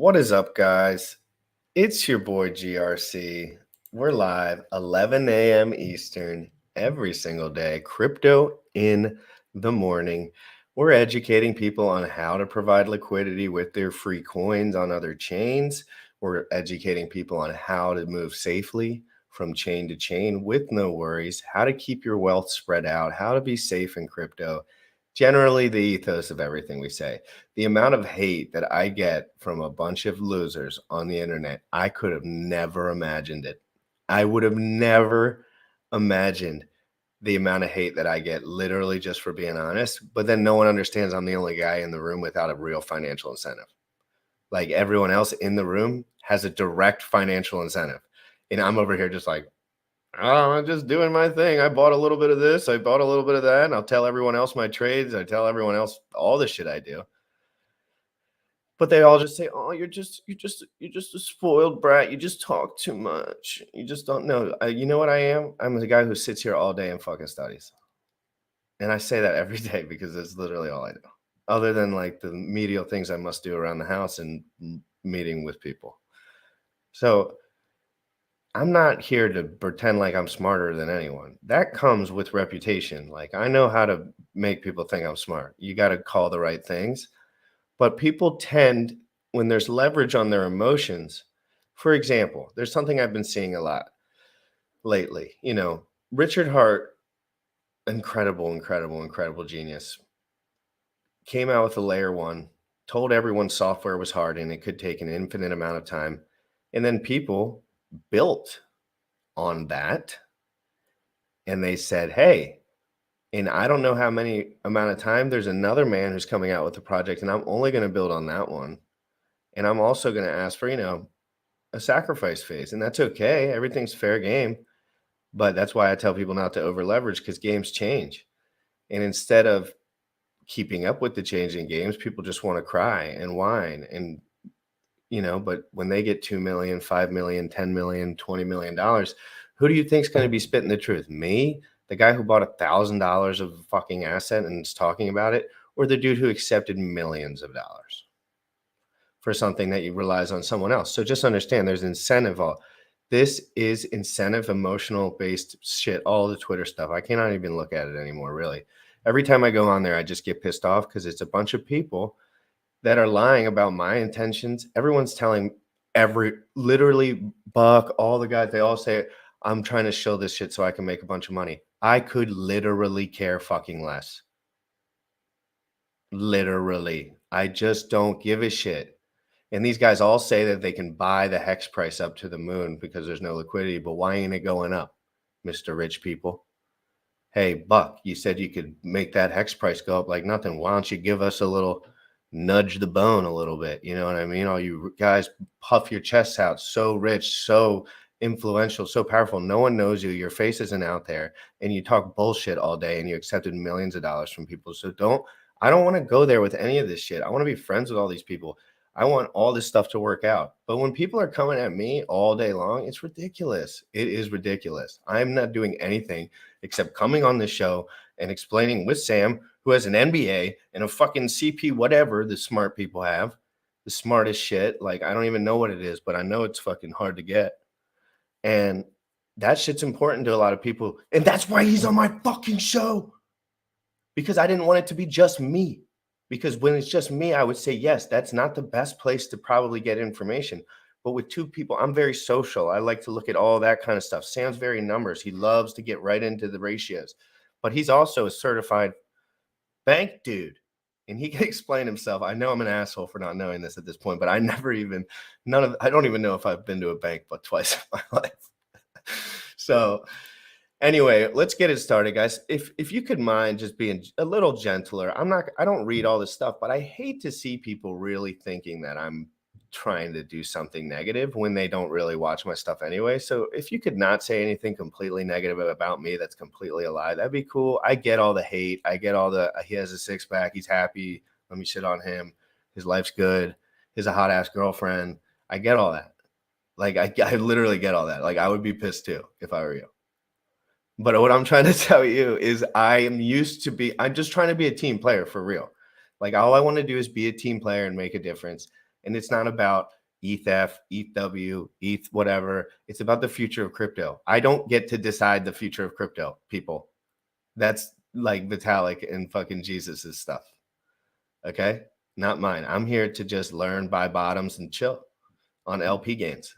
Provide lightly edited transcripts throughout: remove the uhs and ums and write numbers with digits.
What is up, guys? It's your boy GRC. We're live 11 a.m. Eastern every single day. Crypto in the morning. We're educating people on how to provide liquidity with their free coins on other chains. We're educating people on how to move safely from chain to chain with no worries, how to keep your wealth spread out, how to be safe in crypto. Generally, the ethos of everything we say. The amount of hate that I get from a bunch of losers on the internet, I could have never imagined it. I would have never imagined the amount of hate that I get literally just for being honest. But then no one understands I'm the only guy in the room without a real financial incentive. Like everyone else in the room has a direct financial incentive. And I'm over here just like, oh, I'm just doing my thing. I bought a little bit of this. I bought a little bit of that. And I'll tell everyone else my trades. I tell everyone else all the shit I do. But they all just say, "Oh, you're just a spoiled brat. You just talk too much. You just don't know." You know what I am? I'm the guy who sits here all day and fucking studies. And I say that every day because that's literally all I do. Other than like the medial things I must do around the house and meeting with people. So I'm not here to pretend like I'm smarter than anyone. That comes with reputation. Like I know how to make people think I'm smart. You got to call the right things. But people tend, when there's leverage on their emotions, for example, there's something I've been seeing a lot lately. Richard Hart, incredible genius, came out with a layer one, told everyone software was hard and it could take an infinite amount of time. And then people built on that and they said, hey, and I don't know how many amount of time, there's another man who's coming out with a project and I'm only going to build on that one. And I'm also going to ask for, a sacrifice phase. And that's okay. Everything's fair game. But that's why I tell people not to over leverage because games change. And instead of keeping up with the changing games, people just want to cry and whine. And, but when they get 2 million, 5 million, 10 million, $20 million, who do you think is going to be spitting the truth? Me, the guy who bought $1,000 of a fucking asset and is talking about it, or the dude who accepted millions of dollars for something that relies on someone else? So just understand there's incentive. This is incentive, emotional based shit, all the Twitter stuff. I cannot even look at it anymore, really. Every time I go on there, I just get pissed off because it's a bunch of people that are lying about my intentions. Everyone's telling literally Buck, all the guys, they all say, I'm trying to show this shit so I can make a bunch of money. I could literally care fucking less. Literally. I just don't give a shit. And these guys all say that they can buy the hex price up to the moon because there's no liquidity. But why ain't it going up, Mr. Rich People? Hey, Buck, you said you could make that hex price go up like nothing. Why don't you give us a little nudge the bone a little bit? You know what I mean? All you guys puff your chests out. So rich, so influential, so powerful. No one knows you. Your face isn't out there. And you talk bullshit all day and you accepted millions of dollars from people. So I don't want to go there with any of this shit. I want to be friends with all these people. I want all this stuff to work out. But when people are coming at me all day long, it's ridiculous. It is ridiculous. I'm not doing anything except coming on this show and explaining with Sam, who has an MBA and a fucking CP, whatever the smart people have, the smartest shit. Like, I don't even know what it is, but I know it's fucking hard to get. And that shit's important to a lot of people. And that's why he's on my fucking show. Because I didn't want it to be just me. Because when it's just me, I would say, yes, that's not the best place to probably get information. But with two people, I'm very social. I like to look at all that kind of stuff. Sam's very numbers. He loves to get right into the ratios. But he's also a certified bank dude. And he can explain himself. I know I'm an asshole for not knowing this at this point, but I don't even know if I've been to a bank but twice in my life. So anyway, let's get it started, guys. If you could mind just being a little gentler. I don't read all this stuff, but I hate to see people really thinking that I'm trying to do something negative when they don't really watch my stuff anyway. So if you could not say anything completely negative about me, that's completely a lie. That'd be cool. I get all the hate. I get all he has a six pack. He's happy. Let me shit on him. His life's good. He has a hot ass girlfriend. I get all that. Like I literally get all that. Like I would be pissed too if I were you. But what I'm trying to tell you is I'm just trying to be a team player for real. Like all I want to do is be a team player and make a difference. And it's not about ETH, ETHW, ETH, whatever. It's about the future of crypto. I don't get to decide the future of crypto, people. That's like Vitalik and fucking Jesus's stuff. Okay? Not mine. I'm here to just learn, buy bottoms, and chill on LP gains,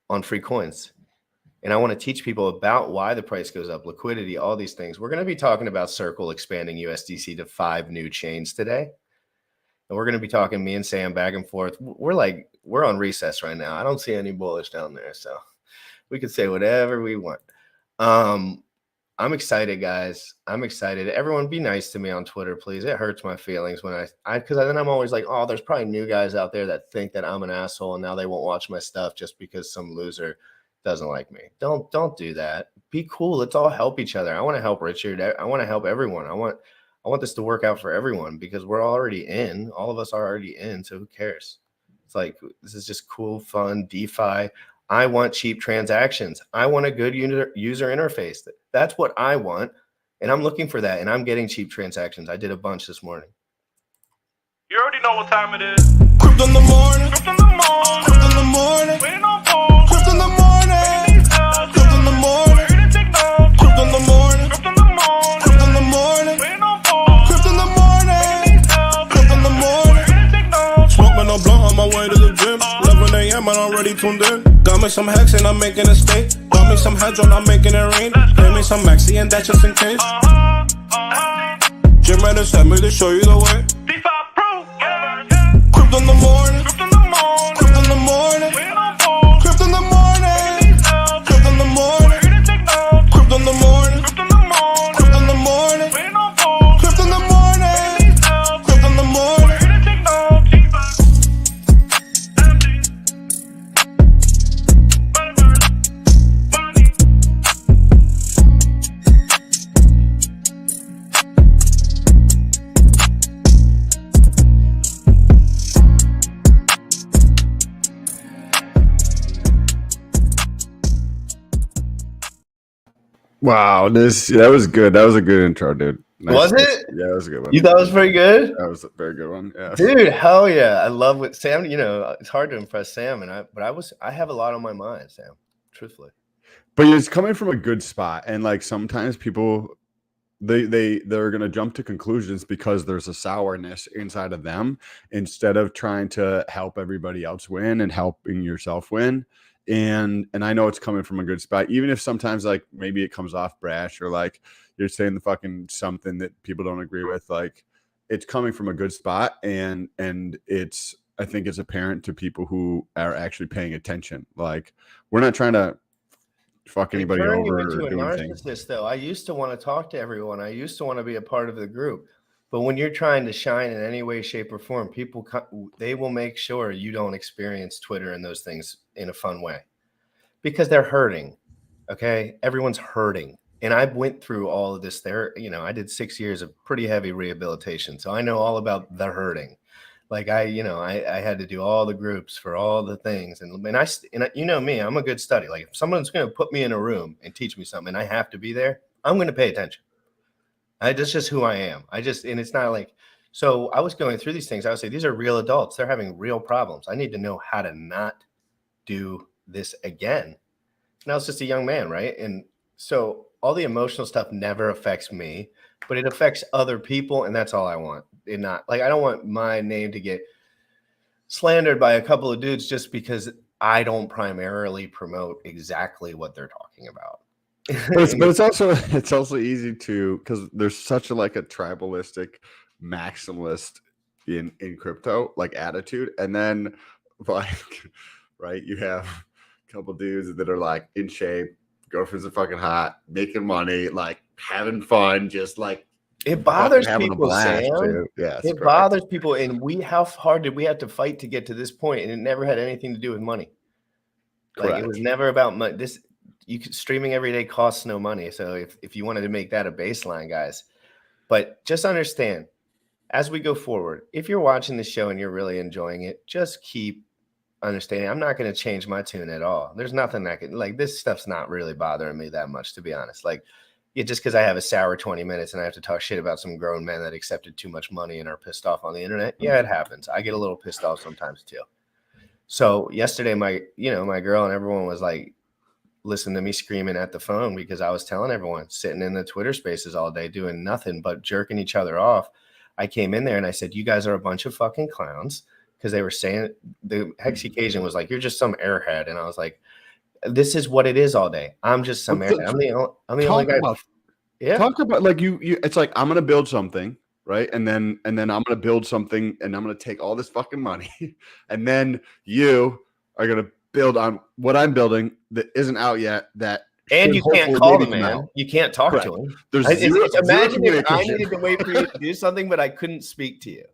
on free coins. And I want to teach people about why the price goes up, liquidity, all these things. We're going to be talking about Circle expanding USDC to 5 new chains today. And we're going to be talking, me and Sam, back and forth. We're on recess right now. I don't see any bullish down there. So we could say whatever we want. I'm excited, guys. I'm excited. Everyone be nice to me on Twitter, please. It hurts my feelings when because then I'm always like, oh, there's probably new guys out there that think that I'm an asshole and now they won't watch my stuff just because some loser doesn't like me. Don't do that. Be cool. Let's all help each other. I want to help Richard. I want to help everyone. I want this to work out for everyone because we're already in. All of us are already in. So who cares? It's like, this is just cool, fun, DeFi. I want cheap transactions. I want a good user interface. That's what I want. And I'm looking for that. And I'm getting cheap transactions. I did a bunch this morning. You already know what time it is. Crypto in the morning. Crypto in the morning. Crypto in the morning. Waiting on phone. Crypto in the morning. Crypto in the morning. Crypto in the morning. Crypto in the morning. Crypto in the morning. Waiting on phone. Crypto in the morning. Crypto in the morning. Smoking no blunt on my way to the gym. 11 a.m. I'm already tuned in. Got me some hex and I'm making a stake. Got me some hydro, I'm making it rain. Pay me some maxi and that's just in case. Jim ready sent me to show you the way. Crypto in the morning. Crypto in the morning. Crypto in the morning. Crypto in the morning. Crypto in the morning. Crypto in the morning. Crypto in the morning. Crypto in the morning. Crypto in the morning. Crypto in the morning. Wow, that was good. That was a good intro, dude. Nice. Was it? Yeah, that was a good one. You thought it was pretty good? That was a very good one. Yeah, dude, hell yeah! I love what Sam. You know, it's hard to impress Sam, I have a lot on my mind, Sam. Truthfully, but it's coming from a good spot, and like sometimes people, they're gonna jump to conclusions because there's a sourness inside of them instead of trying to help everybody else win and helping yourself win. And I know it's coming from a good spot, even if sometimes like maybe it comes off brash or like you're saying the fucking something that people don't agree with. Like it's coming from a good spot, and it's, I think it's apparent to people who are actually paying attention. Like we're not trying to fuck anybody over or do anything. Though I used to want to talk to everyone. I used to want to be a part of the group. But when you're trying to shine in any way, shape, or form, people, they will make sure you don't experience Twitter and those things in a fun way because they're hurting. Okay. Everyone's hurting. And I went through all of this there. You know, I did 6 years of pretty heavy rehabilitation. So I know all about the hurting. Like I had to do all the groups for all the things. And you know me, I'm a good study. Like if someone's going to put me in a room and teach me something and I have to be there, I'm going to pay attention. That's just who I am. And it's not like, so I was going through these things. I would say, these are real adults. They're having real problems. I need to know how to not do this again. And I was just a young man, right? And so all the emotional stuff never affects me, but it affects other people. And that's all I want. I don't want my name to get slandered by a couple of dudes just because I don't primarily promote exactly what they're talking about. But it's also easy to, because there's such a tribalistic maximalist in crypto like attitude, and then like right, you have a couple dudes that are like in shape, girlfriends are fucking hot, making money, like having fun, just like it bothers people, Sam. Yeah, it bothers people. And how hard did we have to fight to get to this point? And it never had anything to do with money. Like it was never about money. Streaming every day costs no money. So if you wanted to make that a baseline, guys, but just understand as we go forward, if you're watching the show and you're really enjoying it, just keep understanding. I'm not going to change my tune at all. There's nothing that can, like, this stuff's not really bothering me that much, to be honest. Like just because I have a sour 20 minutes and I have to talk shit about some grown men that accepted too much money and are pissed off on the internet. Yeah, it happens. I get a little pissed off sometimes too. So yesterday, my girl and everyone was like, listening to me screaming at the phone because I was telling everyone, sitting in the Twitter spaces all day doing nothing but jerking each other off. I came in there and I said, you guys are a bunch of fucking clowns, because they were saying, the Hexicasian was like, you're just some airhead. And I was like, this is what it is all day. I'm just some airhead. I'm the only guy. Talk about like you it's like, I'm gonna build something, right? And then I'm gonna build something and I'm gonna take all this fucking money and then you are gonna build on what I'm building that isn't out yet, that and you can't call the man. You can't talk to him. There's imagine if I needed to wait for you to do something, but I couldn't speak to you.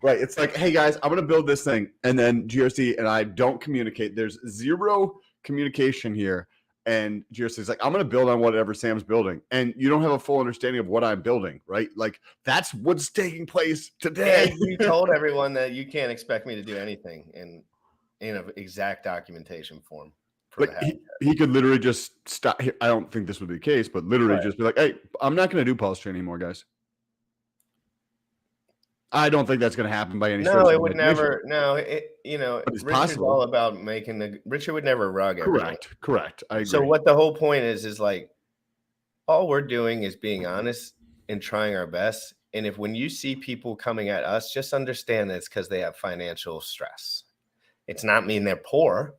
Right. It's like, hey guys, I'm gonna build this thing, and then GRC and I don't communicate. There's zero communication here. And GRC is like, I'm going to build on whatever Sam's building. And you don't have a full understanding of what I'm building, right? Like, that's what's taking place today. And you told everyone that you can't expect me to do anything in an exact documentation form. Like, he could literally just stop. I don't think this would be the case, but literally just be like, hey, I'm not going to do pulse chain anymore, guys. I don't think that's going to happen by any stretch. No, it would never. No, it's Richard's possible. all about making Richard would never rug everyone. Correct. I agree. So what the whole point is like, all we're doing is being honest and trying our best. And if when you see people coming at us, just understand that it's because they have financial stress. It's not mean they're poor.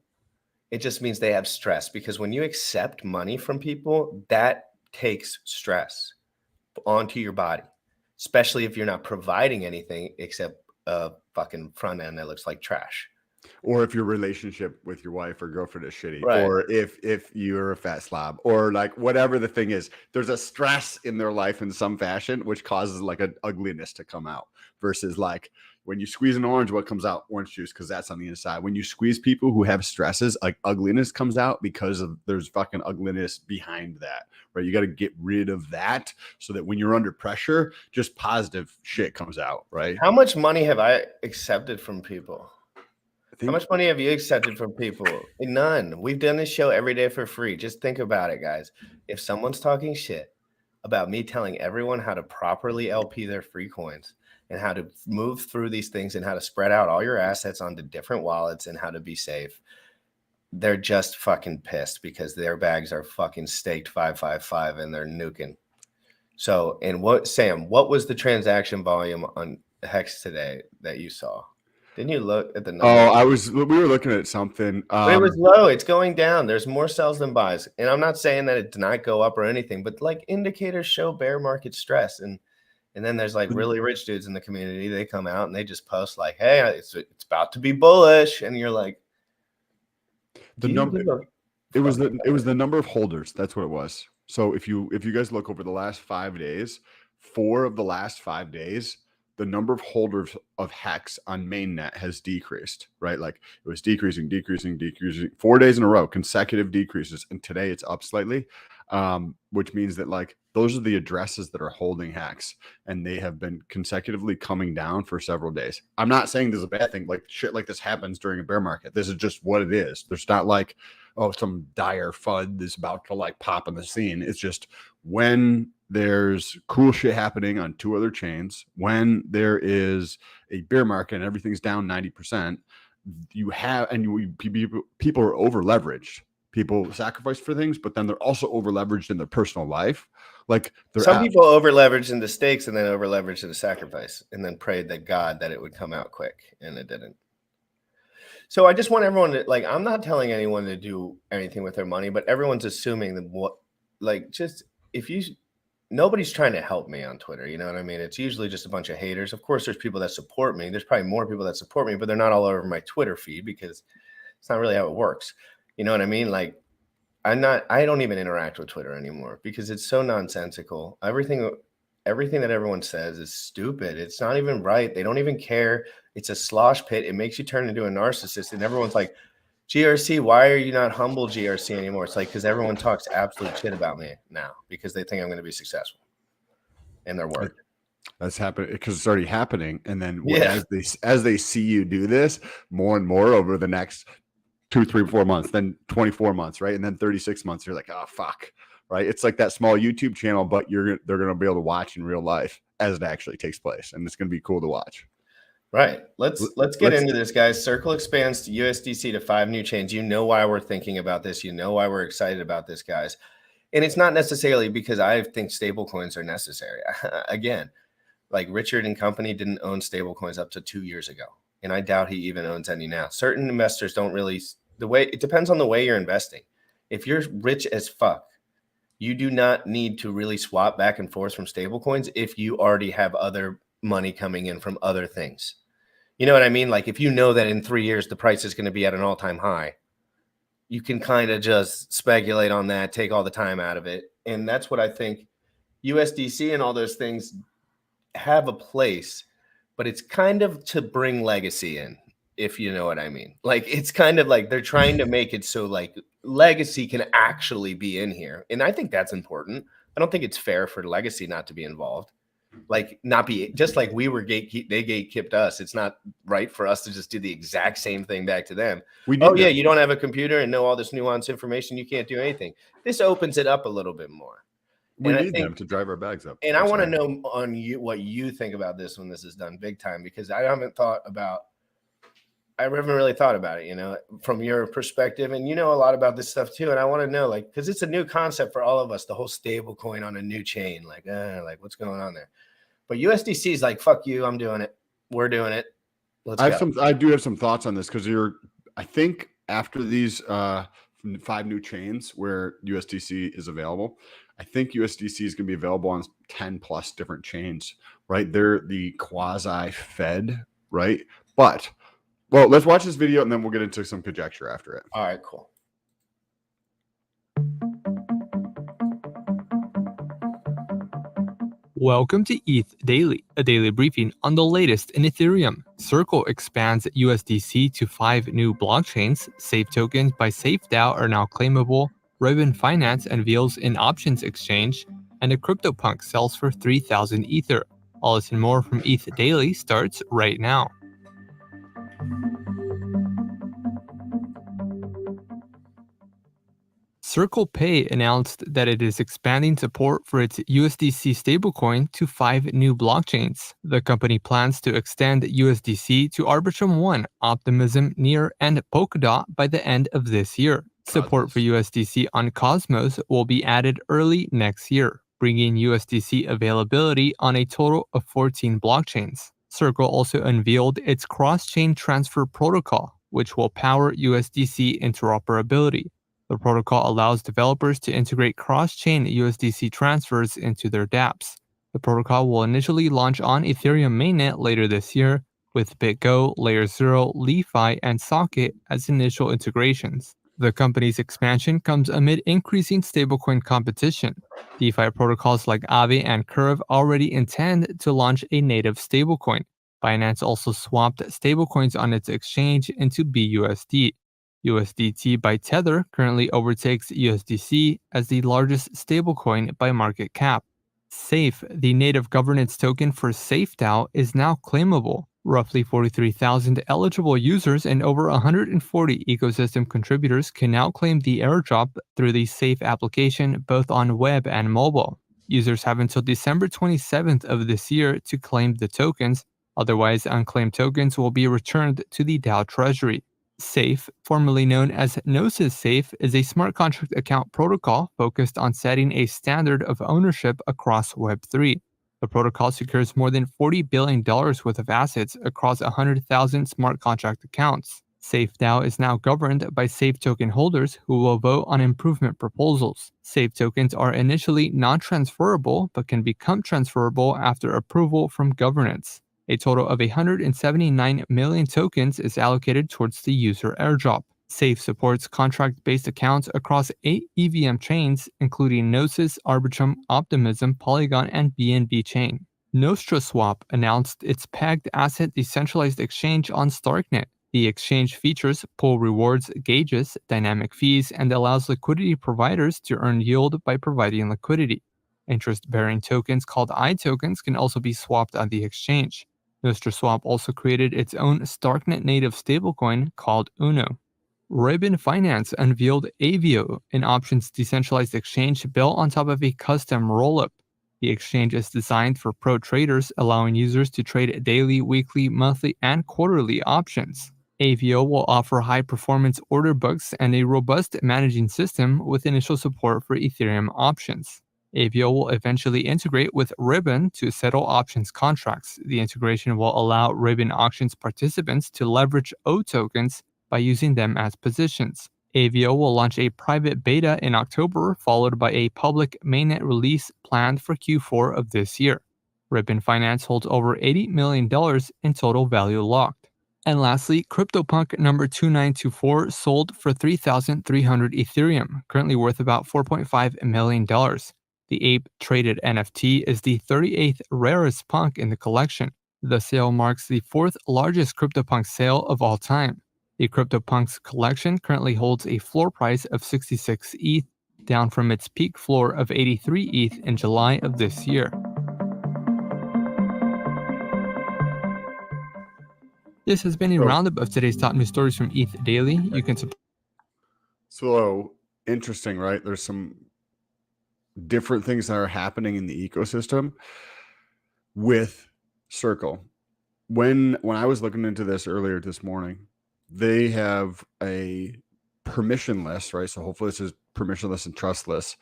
It just means they have stress, because when you accept money from people, that takes stress onto your body, especially if you're not providing anything except a fucking front end that looks like trash. Or if your relationship with your wife or girlfriend is shitty, right. Or if you're a fat slob, or like whatever the thing is, there's a stress in their life in some fashion, which causes like an ugliness to come out, versus like when you squeeze an orange, what comes out? Orange juice, because that's on the inside. When you squeeze people who have stresses, like ugliness comes out because there's fucking ugliness behind that, right? You got to get rid of that so that when you're under pressure, just positive shit comes out, right? How much money have I accepted from people? How much money have you accepted from people? None. We've done this show every day for free. Just think about it, guys. If someone's talking shit about me telling everyone how to properly LP their free coins and how to move through these things and how to spread out all your assets onto different wallets and how to be safe, they're just fucking pissed because their bags are fucking staked 555 and they're nuking. So, and Sam, what was the transaction volume on Hex today that you saw? Didn't you look at the numbers? We were looking at something. But it was low. It's going down. There's more sells than buys. And I'm not saying that it did not go up or anything, but like indicators show bear market stress. And then there's like really rich dudes in the community. They come out and they just post like, hey, it's about to be bullish. And you're like, it was the number of holders. That's what it was. So if you guys look over the last 5 days, 4 of the last 5 days, the number of holders of Hex on mainnet has decreased, right? Like it was decreasing 4 days in a row, consecutive decreases. And today it's up slightly, which means that like those are the addresses that are holding Hex, and they have been consecutively coming down for several days. I'm not saying this is a bad thing. Like shit like this happens during a bear market. This is just what it is. There's not like, oh, some dire FUD is about to like pop in the scene. It's just when there's cool shit happening on 2 other chains, when there is a bear market and everything's down 90%, people are over leveraged. People sacrifice for things, but then they're also over leveraged in their personal life. Like some people over leveraged in the stakes and then over leveraged in the sacrifice, and then prayed that God that it would come out quick, and it didn't. So I just want everyone to like, I'm not telling anyone to do anything with their money, but everyone's assuming that nobody's trying to help me on Twitter. You know what I mean? It's usually just a bunch of haters. Of course, there's people that support me. There's probably more people that support me, but they're not all over my Twitter feed because it's not really how it works. You know what I mean? Like I don't even interact with Twitter anymore because it's so nonsensical. Everything that everyone says is stupid. It's not even right. They don't even care. It's a slosh pit. It makes you turn into a narcissist. And everyone's like, GRC, why are you not humble GRC anymore? It's like, because everyone talks absolute shit about me now because they think I'm going to be successful in their work. That's happening because it's already happening. And then as they see you do this more and more over the next 2, 3, 4 months, then 24 months, right? And then 36 months, you're like, oh, fuck, right? It's like that small YouTube channel, but they're going to be able to watch in real life as it actually takes place. And it's going to be cool to watch. Right. Let's get let's- into this, guys. Circle expands to USDC to 5 new chains. You know why we're thinking about this. You know why we're excited about this, guys. And it's not necessarily because I think stablecoins are necessary. Again, like Richard and company didn't own stablecoins up to 2 years ago. And I doubt he even owns any now. Certain investors don't really, it depends on the way you're investing. If you're rich as fuck, you do not need to really swap back and forth from stablecoins if you already have other money coming in from other things. You know what I mean? Like if you know that in 3 years the price is going to be at an all-time high, you can kind of just speculate on that, take all the time out of it. And that's what I think USDC and all those things have a place, but it's kind of to bring legacy in, if you know what I mean. Like it's kind of like they're trying to make it so like legacy can actually be in here. And I think that's important. I don't think it's fair for legacy not to be involved. Like not be just like we were they gatekept us. It's not right for us to just do the exact same thing back to them. Oh yeah, you don't have a computer and know all this nuanced information. You can't do anything. This opens it up a little bit more. We need them to drive our bags up. And I want to know on you what you think about this when this is done big time, because I haven't really thought about it, you know, from your perspective. And you know a lot about this stuff too. And I want to know, like, because it's a new concept for all of us, the whole stable coin on a new chain. Like what's going on there? But USDC is like, fuck you, I'm doing it. We're doing it. I do have some thoughts on this because I think after these 5 new chains where USDC is available, I think USDC is going to be available on 10 plus different chains, right? They're the quasi Fed, right? But, well, let's watch this video and then we'll get into some conjecture after it. All right, cool. Welcome to ETH Daily, a daily briefing on the latest in Ethereum. Circle expands USDC to 5 new blockchains. Safe tokens by SafeDAO are now claimable. Ribbon Finance unveils an options exchange. And a CryptoPunk sells for 3,000 Ether. All this and more from ETH Daily starts right now. Circle Pay announced that it is expanding support for its USDC stablecoin to 5 new blockchains. The company plans to extend USDC to Arbitrum 1, Optimism, Near, and Polkadot by the end of this year. Support for USDC on Cosmos will be added early next year, bringing USDC availability on a total of 14 blockchains. Circle also unveiled its cross-chain transfer protocol, which will power USDC interoperability. The protocol allows developers to integrate cross-chain USDC transfers into their dApps. The protocol will initially launch on Ethereum mainnet later this year, with BitGo, Layer 0, LeFi, and Socket as initial integrations. The company's expansion comes amid increasing stablecoin competition. DeFi protocols like Aave and Curve already intend to launch a native stablecoin. Binance also swapped stablecoins on its exchange into BUSD. USDT by Tether currently overtakes USDC as the largest stablecoin by market cap. Safe, the native governance token for SafeDAO, is now claimable. Roughly 43,000 eligible users and over 140 ecosystem contributors can now claim the airdrop through the Safe application both on web and mobile. Users have until December 27th of this year to claim the tokens, otherwise unclaimed tokens will be returned to the DAO treasury. Safe, formerly known as Gnosis Safe, is a smart contract account protocol focused on setting a standard of ownership across Web3. The protocol secures more than $40 billion worth of assets across 100,000 smart contract accounts. SafeDAO is now governed by Safe token holders who will vote on improvement proposals. Safe tokens are initially non-transferable but can become transferable after approval from governance. A total of 179 million tokens is allocated towards the user airdrop. Safe supports contract-based accounts across 8 EVM chains, including Gnosis, Arbitrum, Optimism, Polygon, and BNB Chain. NostraSwap announced its pegged asset decentralized exchange on Starknet. The exchange features pool rewards, gauges, dynamic fees, and allows liquidity providers to earn yield by providing liquidity. Interest-bearing tokens called iTokens can also be swapped on the exchange. NostraSwap also created its own Starknet native stablecoin called UNO. Ribbon Finance unveiled Avio, an options decentralized exchange built on top of a custom rollup. The exchange is designed for pro traders, allowing users to trade daily, weekly, monthly, and quarterly options. AVO will offer high-performance order books and a robust managing system with initial support for Ethereum options. AVO will eventually integrate with Ribbon to settle options contracts. The integration will allow Ribbon auctions participants to leverage O tokens by using them as positions. AVO will launch a private beta in October, followed by a public mainnet release planned for Q4 of this year. Ribbon Finance holds over $80 million in total value locked. And lastly, CryptoPunk number 2924 sold for 3,300 Ethereum, currently worth about $4.5 million. The ape-traded NFT is the 38th rarest punk in the collection. The sale marks the 4th largest CryptoPunk sale of all time. The CryptoPunks collection currently holds a floor price of 66 ETH, down from its peak floor of 83 ETH in July of this year. This has been a roundup of today's top news stories from ETH Daily. You can So interesting, right? There's some different things that are happening in the ecosystem with Circle. When I was looking into this earlier this morning, they have a permissionless, right? So hopefully this is permissionless and trustless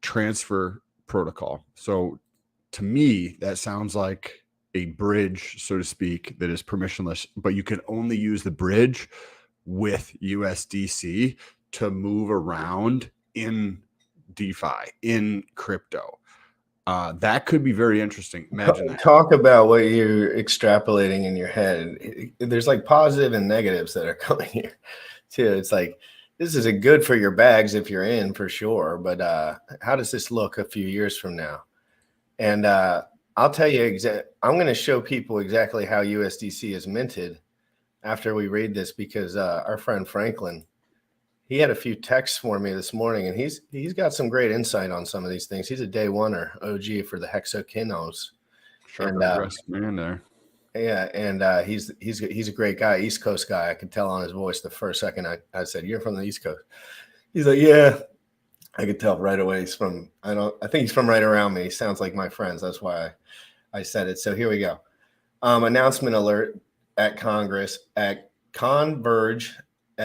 transfer protocol. So to me, that sounds like a bridge, so to speak, that is permissionless, but you can only use the bridge with USDC to move around in DeFi, in crypto. That could be very interesting. Imagine that. Talk about what you're extrapolating in your head. There's like positive and negatives that are coming here too. It's like, this is a good for your bags if you're in, for sure. But how does this look a few years from now? And I'll tell you, I'm going to show people exactly how USDC is minted after we read this, because our friend Franklin, he had a few texts for me this morning, and he's got some great insight on some of these things. He's a day oneer OG for the Hexokinos. Sharp man there. Yeah, and he's a great guy, East Coast guy. I could tell on his voice the first second I said, "You're from the East Coast." He's like, "Yeah." I could tell right away he's from, I think he's from right around me. He sounds like my friends. That's why I said it. So here we go. Announcement alert at Congress at Converge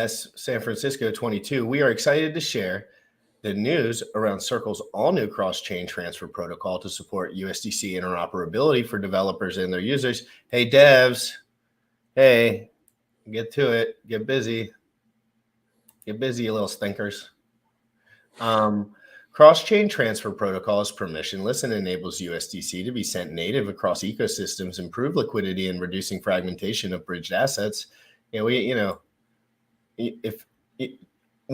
San Francisco 22. We are excited to share the news around Circle's all-new cross-chain transfer protocol to support USDC interoperability for developers and their users. Hey, devs. Hey, get to it. Get busy. Get busy, you little stinkers. Cross-chain transfer protocol is permissionless and enables USDC to be sent native across ecosystems, improve liquidity, and reducing fragmentation of bridged assets. When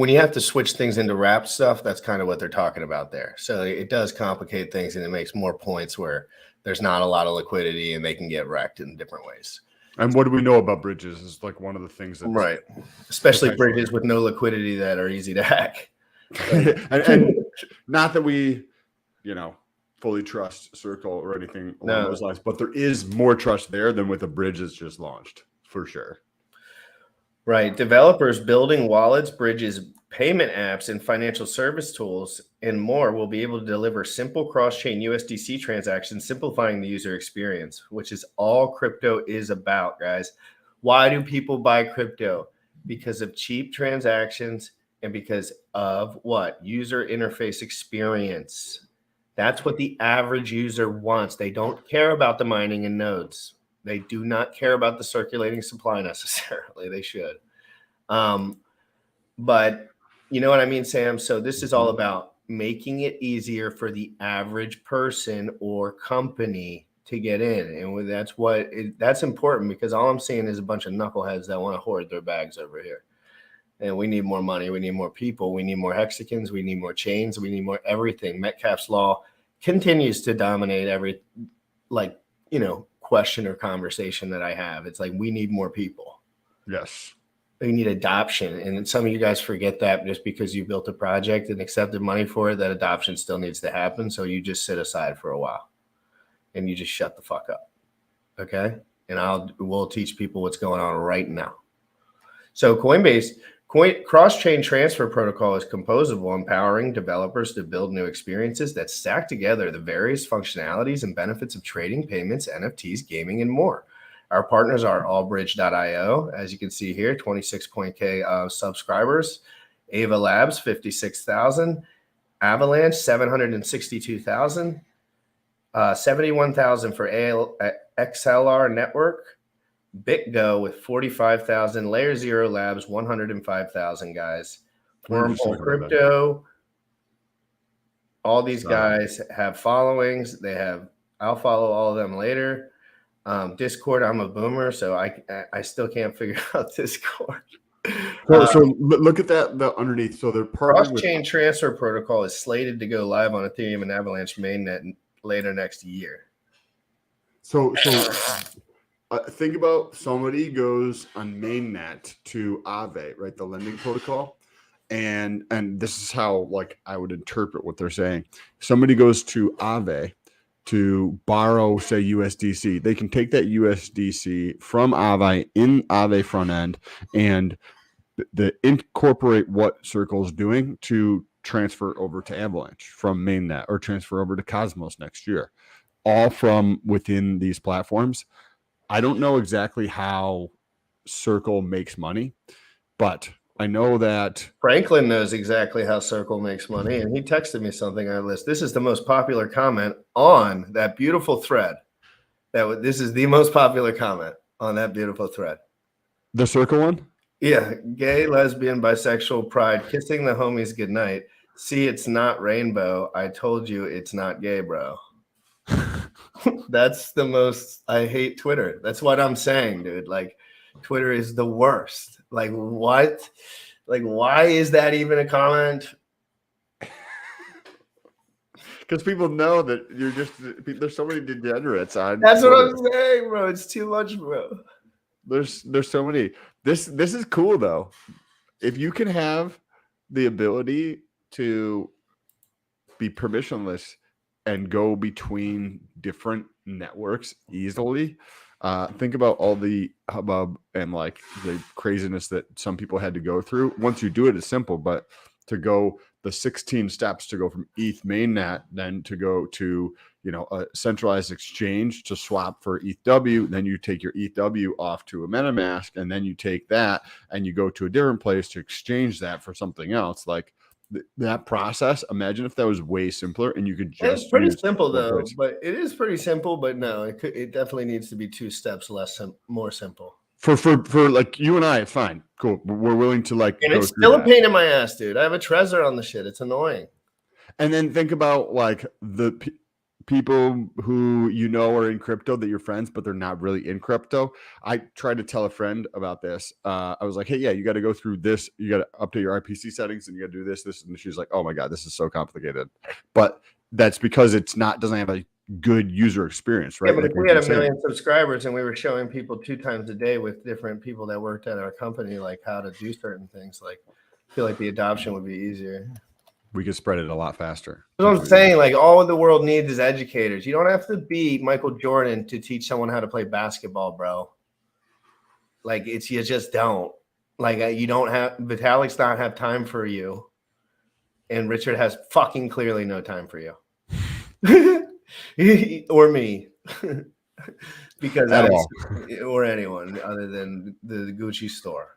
you have to switch things into wrapped stuff, that's kind of what they're talking about there. So it does complicate things, and it makes more points where there's not a lot of liquidity and they can get wrecked in different ways. And what do we know about bridges is like one of the things that's right, especially bridges with no liquidity that are easy to hack. and not that we, fully trust Circle or anything along those lines, but there is more trust there than with the bridge that's just launched, for sure. Right. Developers building wallets, bridges, payment apps, and financial service tools and more will be able to deliver simple cross-chain USDC transactions, simplifying the user experience, which is all crypto is about, guys. Why do people buy crypto? Because of cheap transactions and because of what? User interface experience. That's what the average user wants. They don't care about the mining and nodes. They do not care about the circulating supply necessarily. They should. But you know what I mean, Sam? So this is all about making it easier for the average person or company to get in. And that's important, because all I'm seeing is a bunch of knuckleheads that want to hoard their bags over here. And we need more money. We need more people. We need more hexagons. We need more chains. We need more everything. Metcalfe's law continues to dominate every, question or conversation that I have. It's like, we need more people. Yes. We need adoption. And some of you guys forget that just because you built a project and accepted money for it, that adoption still needs to happen. So you just sit aside for a while and you just shut the fuck up. Okay. And we'll teach people what's going on right now. So Coinbase Cross-chain transfer protocol is composable, empowering developers to build new experiences that stack together the various functionalities and benefits of trading, payments, NFTs, gaming, and more. Our partners are allbridge.io, as you can see here, 26K subscribers. Ava Labs, 56,000. Avalanche, 762,000. 71,000 for XLR Network. BitGo with 45,000, Layer Zero Labs 105,000 guys. Wormhole Crypto. All these guys have followings. I'll follow all of them later. Discord, I'm a boomer, so I still can't figure out Discord. So look at that underneath. So they're partnered with Cross-chain transfer protocol is slated to go live on Ethereum and Avalanche mainnet later next year. So think about somebody goes on mainnet to Aave, right? The lending protocol. And this is how like I would interpret what they're saying. Somebody goes to Aave to borrow, say, USDC. They can take that USDC from Aave in Aave front end and incorporate what Circle's doing to transfer over to Avalanche from mainnet or transfer over to Cosmos next year, all from within these platforms. I don't know exactly how Circle makes money, but I know that Franklin knows exactly how Circle makes money, and he texted me something on list. This is the most popular comment on that beautiful thread. This is the most popular comment on that beautiful thread. The Circle one? Yeah, gay, lesbian, bisexual, pride, kissing the homies goodnight. See, it's not rainbow. I told you it's not gay, bro. That's the most. I hate Twitter. That's what I'm saying, dude. Like, Twitter is the worst. Like, what? Like, why is that even a comment? Because people know that you're just there's so many degenerates on. That's Twitter. what I'm saying, bro. It's too much, bro. There's so many. This is cool though. If you can have the ability to be permissionless and go between different networks easily, think about all the hubbub and like the craziness that some people had to go through. Once you do it, it's simple, but to go the 16 steps to go from ETH mainnet, then to go to, you know, a centralized exchange to swap for ETHW, then you take your ETHW off to a MetaMask, and then you take that and you go to a different place to exchange that for something else. Like that process, imagine if that was way simpler and you could just. It's pretty simple though, but it is pretty simple, but no, it definitely needs to be 2 steps more simple. For like you and I, it's fine. Cool. We're willing to like. And it's still a pain in my ass, dude. I have a Trezor on the shit. It's annoying. And then think about like the people who you know are in crypto that you're friends, but they're not really in crypto. I tried to tell a friend about this. I was like, hey, yeah, you got to go through this. You got to update your RPC settings and you got to do this. And she's like, oh my God, this is so complicated. But that's because doesn't have a good user experience, right? Yeah, but like if we had 1 million subscribers and we were showing people 2 times a day with different people that worked at our company, like how to do certain things, like I feel like the adoption would be easier. We could spread it a lot faster. That's what I'm saying. Like all the world needs is educators. You don't have to be Michael Jordan to teach someone how to play basketball, bro. Like you just don't. Like you don't have Vitalik's not have time for you, and Richard has fucking clearly no time for you, or me, because or anyone other than the Gucci store.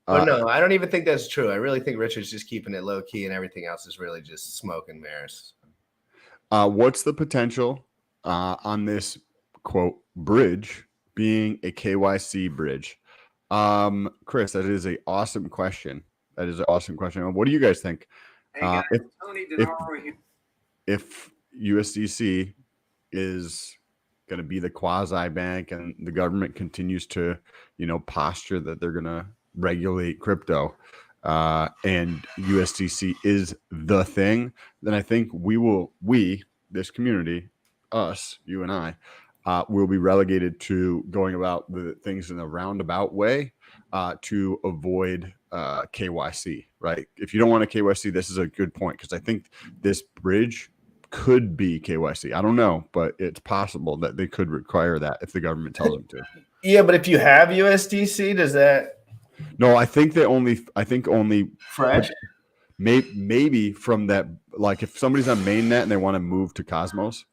But no, I don't even think that's true. I really think Richard's just keeping it low key and everything else is really just smoke and mirrors. What's the potential on this, quote, bridge being a KYC bridge? Chris, that is an awesome question. What do you guys think? If USDC is going to be the quasi bank and the government continues to, you know, posture that they're going to regulate crypto and USDC is the thing, then I think this community, us, you and I, will be relegated to going about the things in a roundabout way to avoid KYC, right? If you don't want a KYC, this is a good point because I think this bridge could be KYC. I don't know, but it's possible that they could require that if the government tells them to. Yeah, but if you have USDC, does that No, I think only Fresh. maybe from that, like if somebody's on mainnet and they want to move to Cosmos.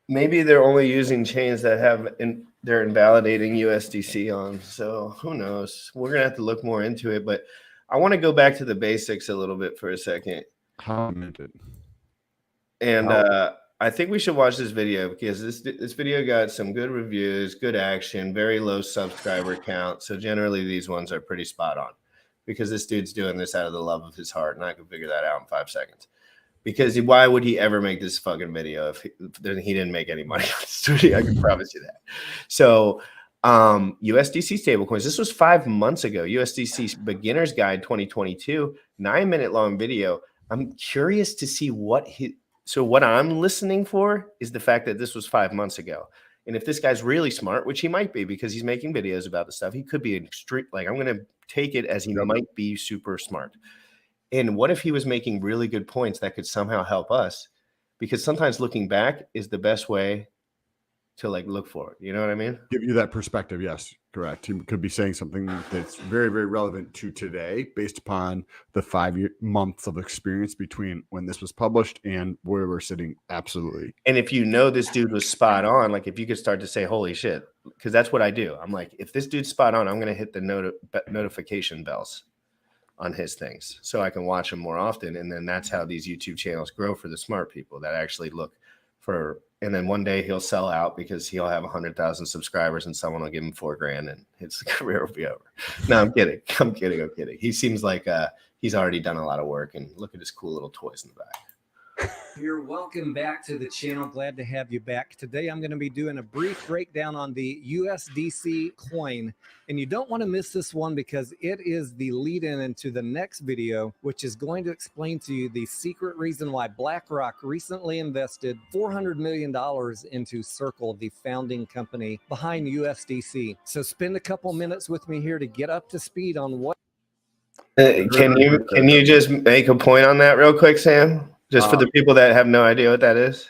Maybe they're only using chains that have they're invalidating USDC on. So who knows? We're gonna have to look more into it. But I want to go back to the basics a little bit for a second. How minted? And I think we should watch this video because this video got some good reviews, good action, very low subscriber count. So generally these ones are pretty spot on because this dude's doing this out of the love of his heart, and I can figure that out in 5 seconds. Because why would he ever make this fucking video if he didn't make any money on this video? I can promise you that. So USDC stablecoins. This was 5 months ago. USDC Beginner's Guide 2022, 9-minute long video. I'm curious to see what what I'm listening for is the fact that this was 5 months ago. And if this guy's really smart, which he might be because he's making videos about the stuff, he could be I'm going to take it as he might be super smart. And what if he was making really good points that could somehow help us? Because sometimes looking back is the best way to look forward. You know what I mean? Give you that perspective. Yes, correct. He could be saying something that's very, very relevant to today based upon the 5 months of experience between when this was published and where we're sitting. Absolutely. And if you know this dude was spot on, if you could start to say, holy shit, because that's what I do. I'm like, if this dude's spot on, I'm going to hit the notification bells on his things so I can watch them more often. And then that's how these YouTube channels grow for the smart people that actually look for, and then one day he'll sell out because he'll have 100,000 subscribers and someone will give him $4,000 and his career will be over. No, I'm kidding. I'm kidding. He seems like he's already done a lot of work, and look at his cool little toys in the back. You're welcome back to the channel. Glad to have you back. Today, I'm going to be doing a brief breakdown on the USDC coin. And you don't want to miss this one because it is the lead-in into the next video, which is going to explain to you the secret reason why BlackRock recently invested $400 million into Circle, the founding company behind USDC. So spend a couple minutes with me here to get up to speed on what. Can you just make a point on that real quick, Sam? Just for the people that have no idea what that is.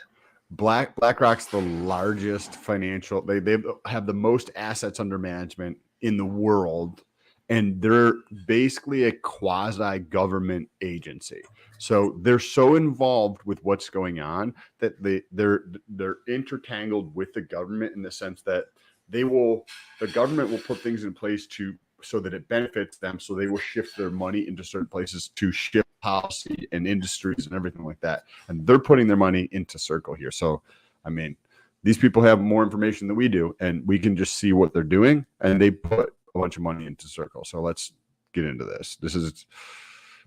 BlackRock's the largest financial. They have the most assets under management in the world, and they're basically a quasi-government agency. So they're so involved with what's going on that they're intertangled with the government in the sense that the government will put things in place so that it benefits them. So they will shift their money into certain places to shift policy and industries and everything like that. And they're putting their money into Circle here. So, I mean, these people have more information than we do, and we can just see what they're doing. And they put a bunch of money into Circle. So let's get into this.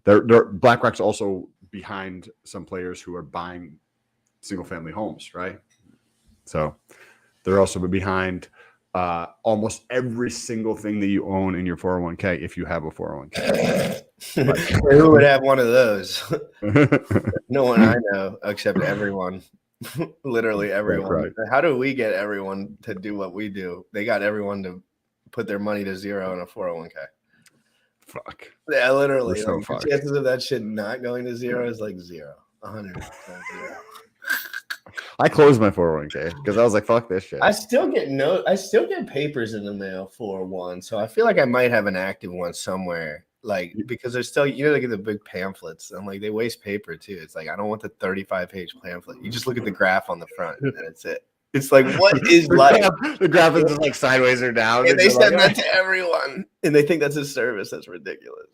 BlackRock's also behind some players who are buying single family homes, right? So they're also behind almost every single thing that you own in your 401k if you have a 401k. Who would have one of those? No one I know except everyone. Literally everyone. Right. How do we get everyone to do what we do? They got everyone to put their money to zero in a 401k. Fuck. Yeah, literally. So the chances of that shit not going to zero is like 0. 100% zero. I closed my 401k because I was like, fuck this shit. I still get papers in the mail for one. So I feel like I might have an active one somewhere. Because there's still, they get the big pamphlets. I'm like, they waste paper too. It's like, I don't want the 35-page pamphlet. You just look at the graph on the front and that's it. It's like, what is life? The graph is just sideways or down. And they send that to everyone. And they think that's a service. That's ridiculous.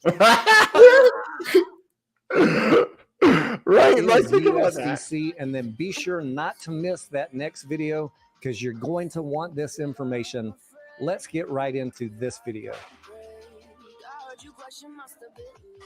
Right, let's think about USDC, and then be sure not to miss that next video because you're going to want this information. Let's get right into this video.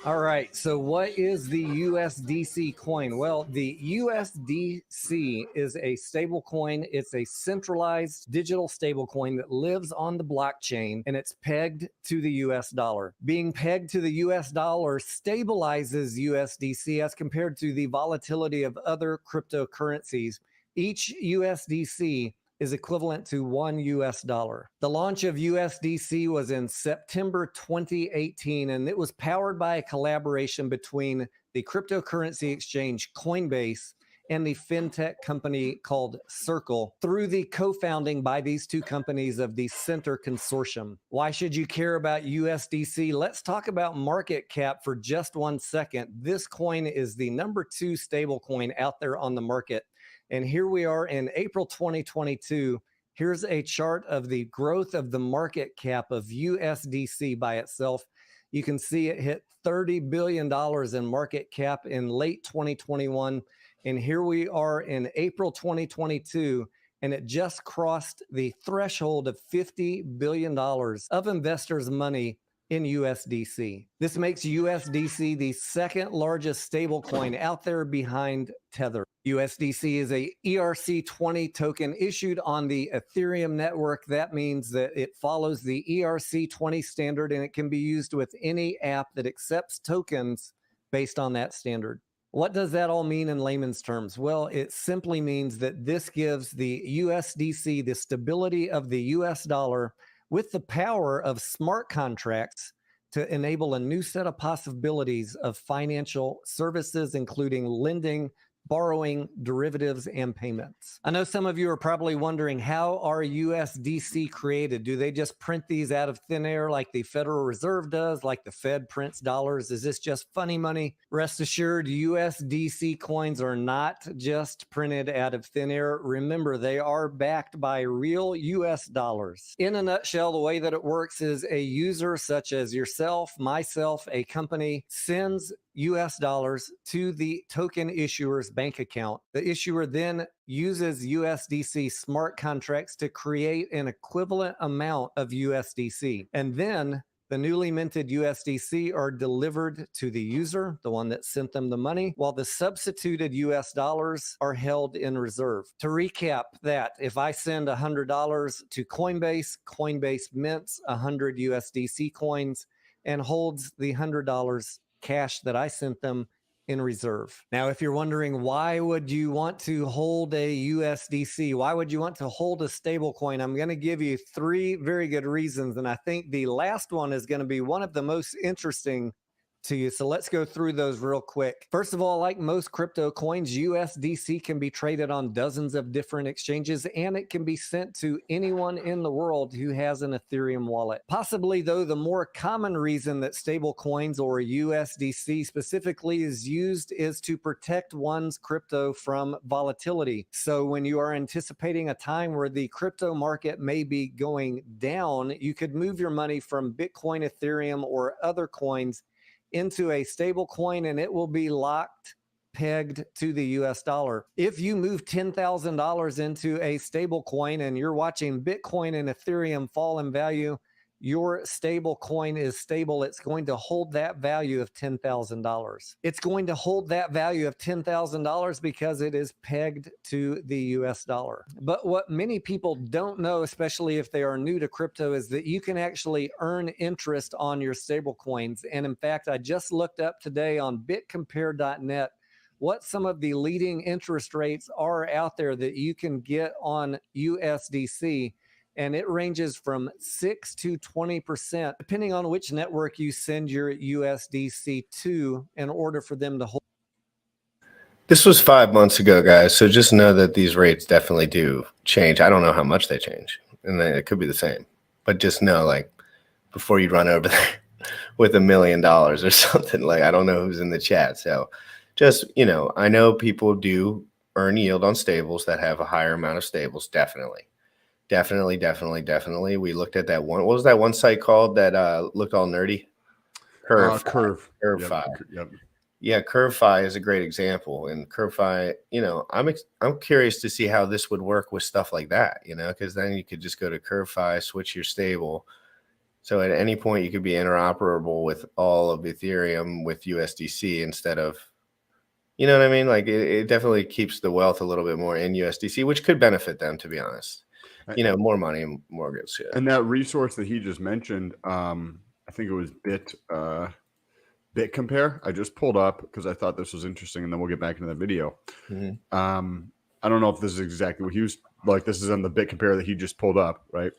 All right, so what is the USDC coin? Well, the USDC is a stable coin. It's a centralized digital stable coin that lives on the blockchain, and it's pegged to the US dollar. Being pegged to the US dollar stabilizes USDC as compared to the volatility of other cryptocurrencies. Each USDC is equivalent to $1 US. The launch of USDC was in September 2018, and it was powered by a collaboration between the cryptocurrency exchange Coinbase and the fintech company called Circle through the co-founding by these two companies of the Center Consortium. Why should you care about USDC? Let's talk about market cap for just 1 second. This coin is the number 2 stable coin out there on the market. And here we are in April 2022. Here's a chart of the growth of the market cap of USDC by itself. You can see it hit $30 billion in market cap in late 2021. And here we are in April 2022, and it just crossed the threshold of $50 billion of investors' money in USDC. This makes USDC the second largest stablecoin out there behind Tether. USDC is a ERC20 token issued on the Ethereum network. That means that it follows the ERC20 standard, and it can be used with any app that accepts tokens based on that standard. What does that all mean in layman's terms? Well, it simply means that this gives the USDC the stability of the US dollar with the power of smart contracts to enable a new set of possibilities of financial services, including lending, borrowing, derivatives, and payments. I know some of you are probably wondering, how are USDC created? Do they just print these out of thin air like the Federal Reserve does, like the Fed prints dollars? Is this just funny money? Rest assured, USDC coins are not just printed out of thin air. Remember, they are backed by real US dollars. In a nutshell, the way that it works is a user such as yourself, myself, a company sends US dollars to the token issuer's bank account. The issuer then uses USDC smart contracts to create an equivalent amount of USDC. And then the newly minted USDC are delivered to the user, the one that sent them the money, while the substituted US dollars are held in reserve. To recap that, if I send $100 to Coinbase, Coinbase mints 100 USDC coins and holds the $100 cash that I sent them in reserve. Now, if you're wondering, why would you want to hold a USDC? Why would you want to hold a stable coin? I'm going to give you 3 very good reasons. And I think the last one is going to be one of the most interesting to you. So let's go through those real quick. First of all, like most crypto coins, USDC can be traded on dozens of different exchanges, and it can be sent to anyone in the world who has an Ethereum wallet. Possibly, though, the more common reason that stable coins or USDC specifically is used is to protect one's crypto from volatility. So when you are anticipating a time where the crypto market may be going down, you could move your money from Bitcoin, Ethereum, or other coins into a stable coin, and it will be locked, pegged to the US dollar. If you move $10,000 into a stable coin and you're watching Bitcoin and Ethereum fall in value, your stable coin is stable. It's going to hold that value of $10,000. It's going to hold that value of $10,000 because it is pegged to the US dollar. But what many people don't know, especially if they are new to crypto, is that you can actually earn interest on your stable coins. And in fact, I just looked up today on bitcompare.net what some of the leading interest rates are out there that you can get on USDC. And it ranges from 6 to 20%, depending on which network you send your USDC to in order for them to hold. This was 5 months ago, guys. So just know that these rates definitely do change. I don't know how much they change, and then it could be the same. But just know, like, before you run over there with $1 million or something, like, I don't know who's in the chat. So just, you know, I know people do earn yield on stables that have a higher amount of stables, definitely. Definitely. We looked at that one. What was that one site called that looked all nerdy? CurveFi. Yep. Yeah, CurveFi is a great example. And CurveFi, you know, I'm curious to see how this would work with stuff like that, you know, because then you could just go to CurveFi, switch your stable. So at any point you could be interoperable with all of Ethereum with USDC instead of, you know what I mean? Like it definitely keeps the wealth a little bit more in USDC, which could benefit them, to be honest. You know, more money, more good shit. And that resource that he just mentioned, I think it was BitCompare. I just pulled up because I thought this was interesting, and then we'll get back into the video. Mm-hmm. I don't know if this is exactly what he was like. This is on the BitCompare that he just pulled up, right?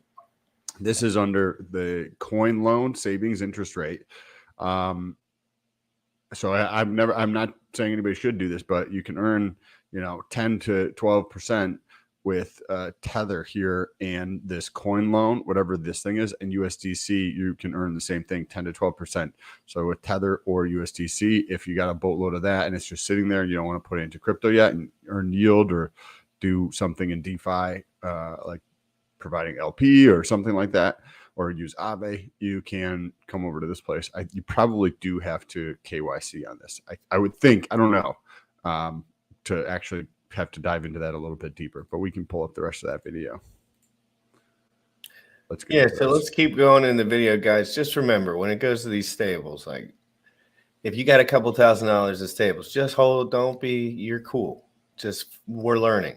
This is under the coin loan savings interest rate. So I'm not saying anybody should do this, but you can earn 10 to 12% with Tether here and this coin loan, whatever this thing is, and USDC, you can earn the same thing, 10 to 12%. So with Tether or USDC, if you got a boatload of that and it's just sitting there and you don't want to put it into crypto yet and earn yield or do something in DeFi, like providing LP or something like that, or use Aave, you can come over to this place. You probably do have to KYC on this. I would think, I don't know, to actually have to dive into that a little bit deeper, but we can pull up the rest of that video. Let's get so let's keep going in the video, guys. Just remember, when it goes to these stables, like if you got a couple $1,000s of stables, just hold, don't be, you're cool. Just, we're learning.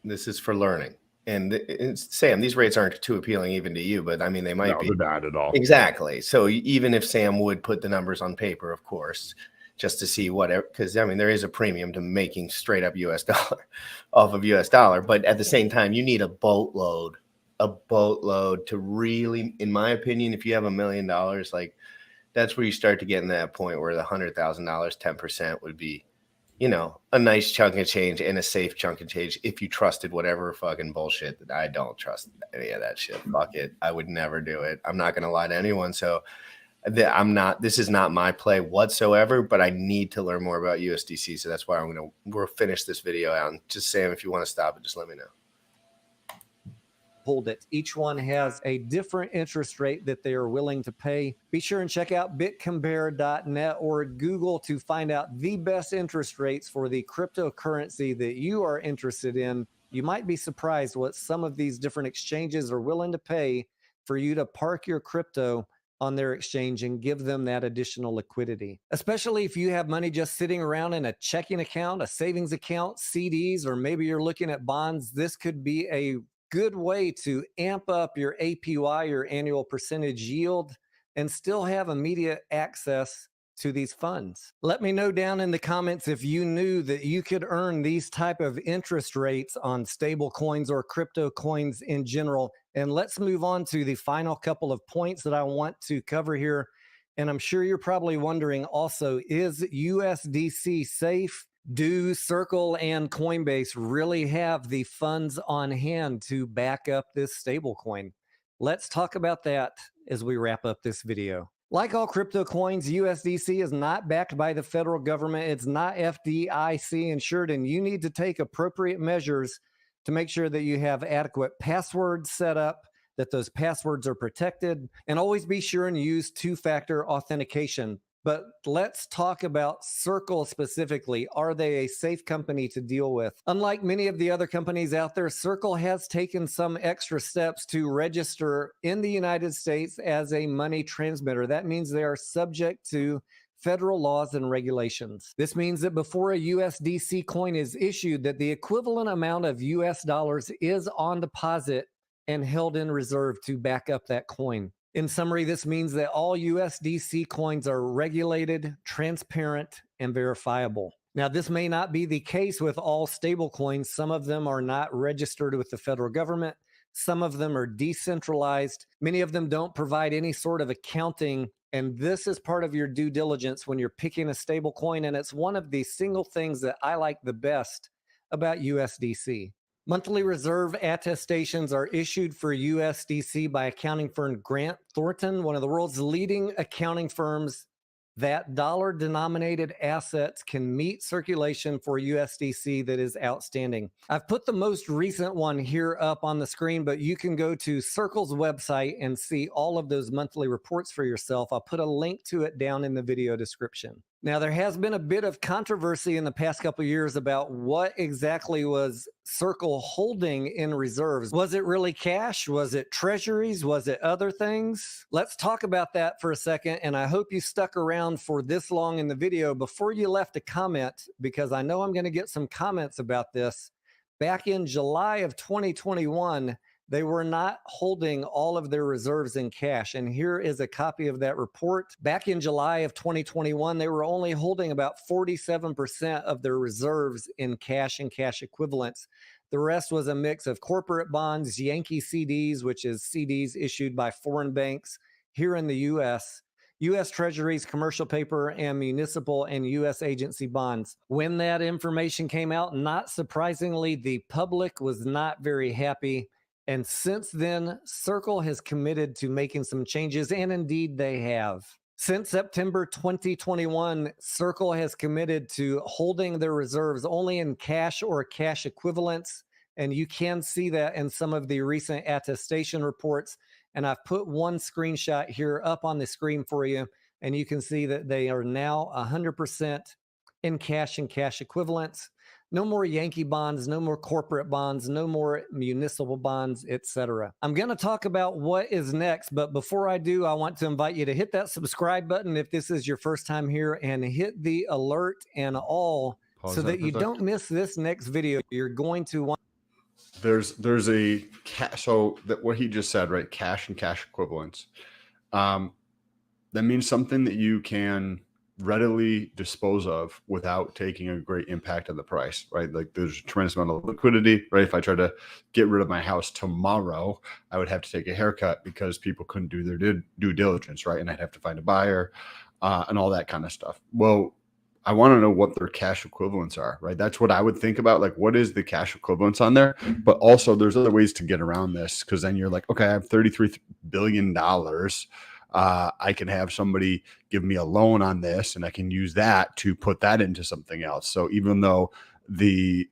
This is for learning. And Sam, these rates aren't too appealing even to you, but I mean, they might be. They're not at all. Exactly. So even if Sam would put the numbers on paper, of course, just to see whatever, because I mean, there is a premium to making straight up US dollar off of US dollar. But at the same time, you need a boatload to really, in my opinion, if you have $1 million, like that's where you start to get in that point where the $100,000, 10% would be, a nice chunk of change and a safe chunk of change if you trusted whatever fucking bullshit. That I don't trust any of that shit. Fuck it. I would never do it. I'm not going to lie to anyone. So this is not my play whatsoever, but I need to learn more about USDC. So that's why we'll finish this video out. And just Sam, if you want to stop it, just let me know. Hold it. Each one has a different interest rate that they are willing to pay. Be sure and check out bitcompare.net or Google to find out the best interest rates for the cryptocurrency that you are interested in. You might be surprised what some of these different exchanges are willing to pay for you to park your crypto on their exchange and give them that additional liquidity. Especially if you have money just sitting around in a checking account, a savings account, CDs, or maybe you're looking at bonds, this could be a good way to amp up your APY, your annual percentage yield, and still have immediate access to these funds. Let me know down in the comments if you knew that you could earn these type of interest rates on stable coins or crypto coins in general. And let's move on to the final couple of points that I want to cover here. And I'm sure you're probably wondering also, is USDC safe? Do Circle and Coinbase really have the funds on hand to back up this stablecoin? Let's talk about that as we wrap up this video. Like all crypto coins, USDC is not backed by the federal government. It's not FDIC insured, and you need to take appropriate measures to make sure that you have adequate passwords set up, that those passwords are protected, and always be sure and use two-factor authentication. But let's talk about Circle specifically. Are they a safe company to deal with? Unlike many of the other companies out there, Circle has taken some extra steps to register in the United States as a money transmitter. That means they are subject to federal laws and regulations. This means that before a USDC coin is issued, that the equivalent amount of US dollars is on deposit and held in reserve to back up that coin. In summary, this means that all USDC coins are regulated, transparent, and verifiable. Now, this may not be the case with all stable coins. Some of them are not registered with the federal government. Some of them are decentralized. Many of them don't provide any sort of accounting. And this is part of your due diligence when you're picking a stable coin. And it's one of the single things that I like the best about USDC. Monthly reserve attestations are issued for USDC by accounting firm Grant Thornton, one of the world's leading accounting firms. That dollar-denominated assets can meet circulation for USDC that is outstanding. I've put the most recent one here up on the screen, but you can go to Circle's website and see all of those monthly reports for yourself. I'll put a link to it down in the video description. Now, there has been a bit of controversy in the past couple of years about what exactly was Circle holding in reserves. Was it really cash? Was it treasuries? Was it other things? Let's talk about that for a second, and I hope you stuck around for this long in the video before you left a comment, because I know I'm going to get some comments about this. Back in July of 2021, they were not holding all of their reserves in cash. And here is a copy of that report. Back in July of 2021, they were only holding about 47% of their reserves in cash and cash equivalents. The rest was a mix of corporate bonds, Yankee CDs, which is CDs issued by foreign banks here in the US, U.S. Treasuries, commercial paper, and municipal and U.S. agency bonds. When that information came out, not surprisingly, the public was not very happy. And since then, Circle has committed to making some changes, and indeed they have. Since September 2021, Circle has committed to holding their reserves only in cash or cash equivalents. And you can see that in some of the recent attestation reports. And I've put one screenshot here up on the screen for you. And you can see that they are now 100% in cash and cash equivalents. No more Yankee bonds, no more corporate bonds, no more municipal bonds, etc. I'm going to talk about what is next, but before I do, I want to invite you to hit that subscribe button if this is your first time here, and hit the alert and all so that you don't miss this next video. You're going to want. There's a so that what he just said, right? Cash and cash equivalents. That means something that you can readily dispose of without taking a great impact on the price, right? Like there's a tremendous amount of liquidity, right? If I try to get rid of my house tomorrow, I would have to take a haircut because people couldn't do their due diligence, right? And I'd have to find a buyer and all that kind of stuff. Well, I want to know what their cash equivalents are, right? That's what I would think about. Like, what is the cash equivalents on there? But also there's other ways to get around this, because then you're like, okay, I have $33 billion. I can have somebody give me a loan on this, and I can use that to put that into something else. So even though the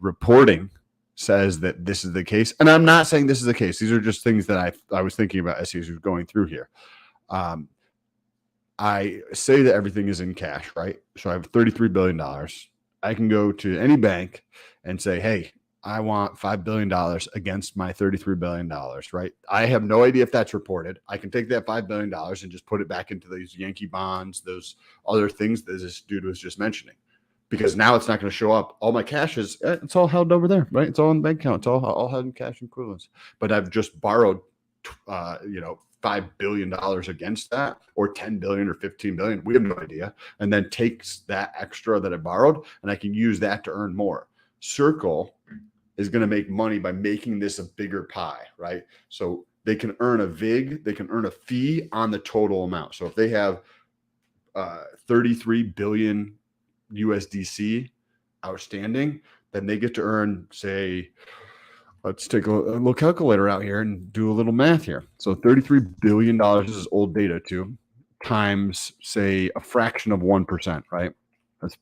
reporting says that this is the case, and I'm not saying this is the case, these are just things that I was thinking about as he was going through here. I say that everything is in cash, right? So I have $33 billion. I can go to any bank and say, hey, I want $5 billion against my $33 billion, right? I have no idea if that's reported. I can take that $5 billion and just put it back into these Yankee bonds, those other things that this dude was just mentioning, because now it's not going to show up. All my cash is, it's all held over there, right? It's all in the bank account. It's all held in cash equivalents. But I've just borrowed, $5 billion against that, or 10 billion or 15 billion. We have no idea. And then takes that extra that I borrowed, and I can use that to earn more. Circle is going to make money by making this a bigger pie, right? So they can earn a VIG, they can earn a fee on the total amount. So if they have 33 billion USDC outstanding, then they get to earn, say, let's take a little calculator out here and do a little math here. So $33 billion, this is old data too, times, say, a fraction of 1%, right? Let's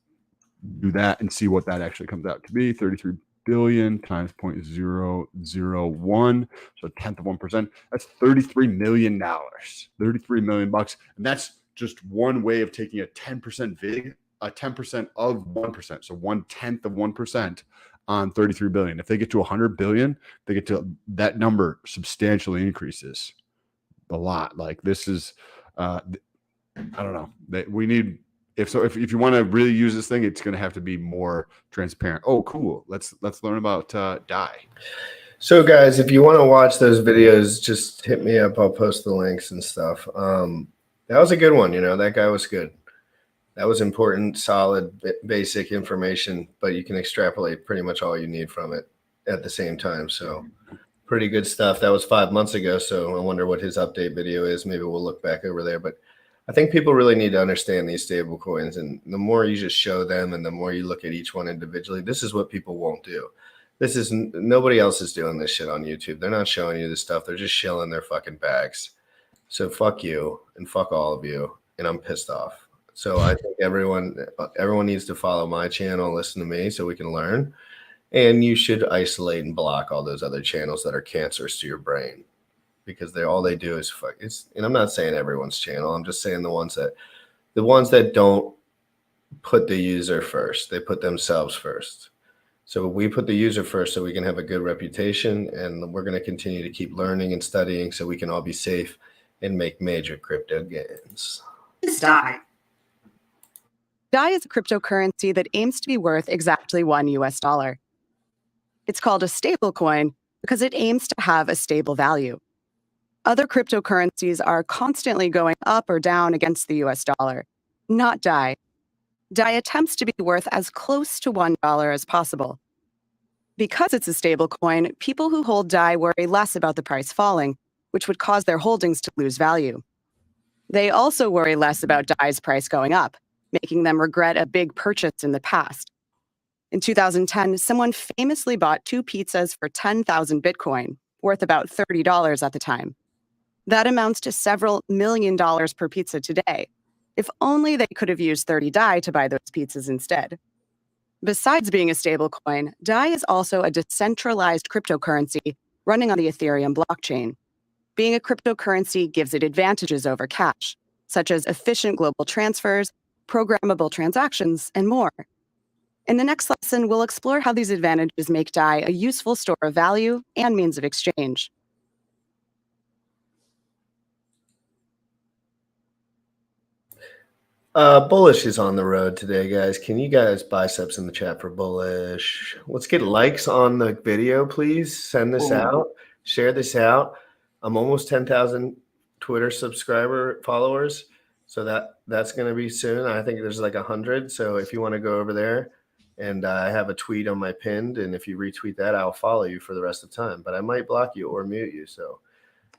do that and see what that actually comes out to be. 33 billion times 0.001, so a tenth of 1%. That's $33 million, $33 million. And that's just one way of taking a 10% VIG, a 10% of 1%. So 1/10 of 1% on 33 billion. If they get to 100 billion, they get to that number substantially increases a lot. Like this is, I don't know, that we need. If you want to really use this thing, it's going to have to be more transparent. Oh, cool. Let's learn about DAI. So guys, if you want to watch those videos, just hit me up. I'll post the links and stuff. That was a good one. That guy was good. That was important, solid, basic information, but you can extrapolate pretty much all you need from it at the same time. So pretty good stuff. That was 5 months ago. So I wonder what his update video is. Maybe we'll look back over there, but I think people really need to understand these stable coins, and the more you just show them and the more you look at each one individually, this is what people won't do. This is nobody else is doing this shit on YouTube. They're not showing you this stuff. They're just shilling their fucking bags. So fuck you and fuck all of you. And I'm pissed off. So I think everyone needs to follow my channel and listen to me so we can learn. And you should isolate and block all those other channels that are cancerous to your brain, because all they do is fuck. And I'm not saying everyone's channel. I'm just saying the ones that don't put the user first. They put themselves first. So we put the user first so we can have a good reputation, and we're going to continue to keep learning and studying so we can all be safe and make major crypto gains. DAI. DAI is a cryptocurrency that aims to be worth exactly $1 US. It's called a stable coin because it aims to have a stable value. Other cryptocurrencies are constantly going up or down against the US dollar, not DAI. DAI attempts to be worth as close to $1 as possible. Because it's a stable coin, people who hold DAI worry less about the price falling, which would cause their holdings to lose value. They also worry less about DAI's price going up, making them regret a big purchase in the past. In 2010, someone famously bought 2 pizzas for 10,000 Bitcoin, worth about $30 at the time. That amounts to several $million per pizza today. If only they could have used 30 DAI to buy those pizzas instead. Besides being a stablecoin, DAI is also a decentralized cryptocurrency running on the Ethereum blockchain. Being a cryptocurrency gives it advantages over cash, such as efficient global transfers, programmable transactions, and more. In the next lesson, we'll explore how these advantages make DAI a useful store of value and means of exchange. Bullish is on the road today, guys. Can you guys biceps in the chat for Bullish? Let's get likes on the video, please. Send this out. Share this out. I'm almost 10,000 Twitter followers. So that's going to be soon. I think there's like 100. So if you want to go over there, and I have a tweet on my pinned, and if you retweet that, I'll follow you for the rest of the time. But I might block you or mute you. So,